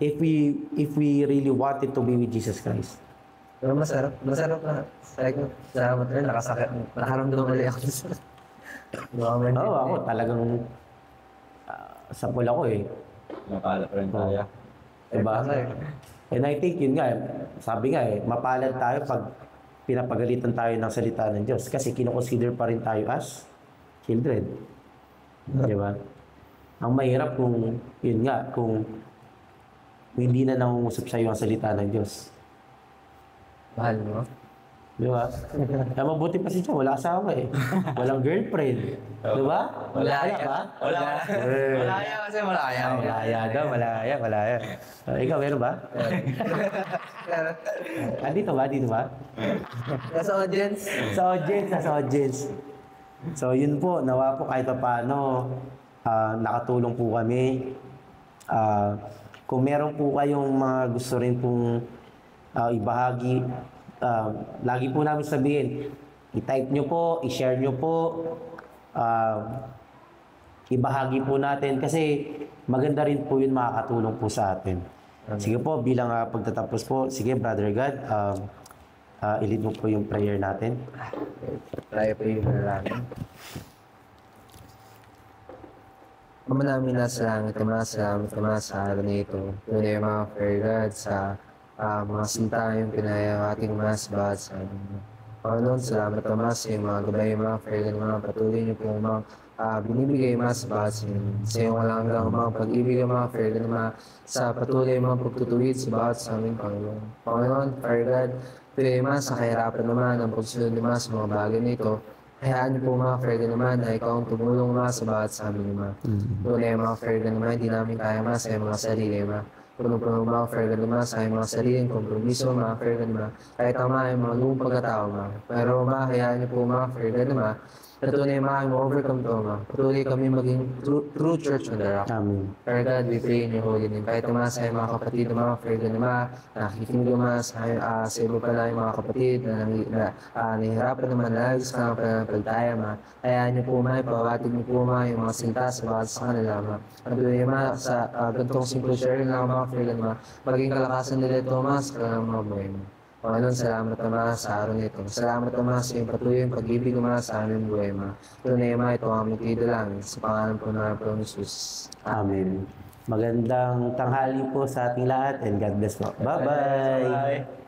S3: if we really wanted to be with Jesus Christ.
S1: Pero masarap na. Like, salamat rin, nakaramdam ulit ako sa
S3: Oo, ako talagang sa pula ko eh.
S2: Nakala pa rin tayo.
S3: Diba? And I think yun nga, sabi nga mapalad tayo pag pinapagalitan tayo ng salita ng Diyos kasi kinoconsider pa rin tayo as children. Di ba? Ang mahirap kung, yun nga, kung hindi na nangungusap sa'yo ang salita ng Diyos.
S1: Mahal mo.
S3: Di ba? Kaya mabuti pa si John, wala asawa eh. Walang girlfriend. Di ba? Wala ba?
S2: Wala. Malaya kasi malaya.
S3: Malaya daw, malaya. Ikaw, meron ba? Dito ba?
S1: Nasa audience.
S3: Sa audience. So, yun po, nawa po kahit pa paano, nakatulong po kami. Kung meron po kayong mga gusto rin pong ibahagi, lagi po namin sabihin, i-type nyo po, i-share nyo po, ibahagi po natin kasi maganda rin po yun, makakatulong po sa atin. Sige po, bilang pagtatapos po, sige Brother God, i-lead mo po yung prayer natin.
S1: Tayo po yung namin. Ama namin nasa langit, salamat sa araw na ito. Tunay mga prayer God sa mga sinta yung pinayang ating masbad sa Panginoon, salamat Ama sa iyong mga gabay, mga prayer God, mga patuloy niyo po mga binibigay masbad sa iyong walang hanggang mga pag-ibig mga prayer God, sa patuloy mga pagtutuwid sa bawat sa aming Panginoon. Panginoon, prayer God, tuloy sa kahirapan naman ang pagsunod naman sa mga bagay nito. Hayaan niyo po mga Fergan naman na ikaw ang tumulong mga sa bawat sa amin naman. Tunay mga Fergan naman, hindi namin kaya mga sa mga sarili naman. Puno-puno mga Fergan naman sa mga sariling kompromiso mga Fergan naman. Kahit tama yung mga lumang pagkatao naman. Pero hayaan niyo po mga Fergan naman na tunay mga overcome to mga. Patuloy kami maging true church on the rock.
S3: Amen.
S1: Lord God, we pray in your holy name. Kahit naman sa mga kapatid ng mga Fergan naman, nakikinig naman sa iba pala yung mga kapatid na nahihirapan naman lagi sa pananampalataya, hayaan niyo po pawatig niyo po yung mga sinta sa bawat sa kanila. At doon sa gantong simple sharing ng mga Fergan, maging kalakasan nila ito sa kanilang mga buhay mo. Panginoon, salamat naman sa araw nito. Salamat naman sa iyong patuloy yung pag-ibig naman sa aming buhay, Tunay ito ang aming kidalangin sa pangalan po ng Panginoon Jesus.
S3: Amen. Magandang tanghali po sa ating lahat and God bless po. Bye-bye!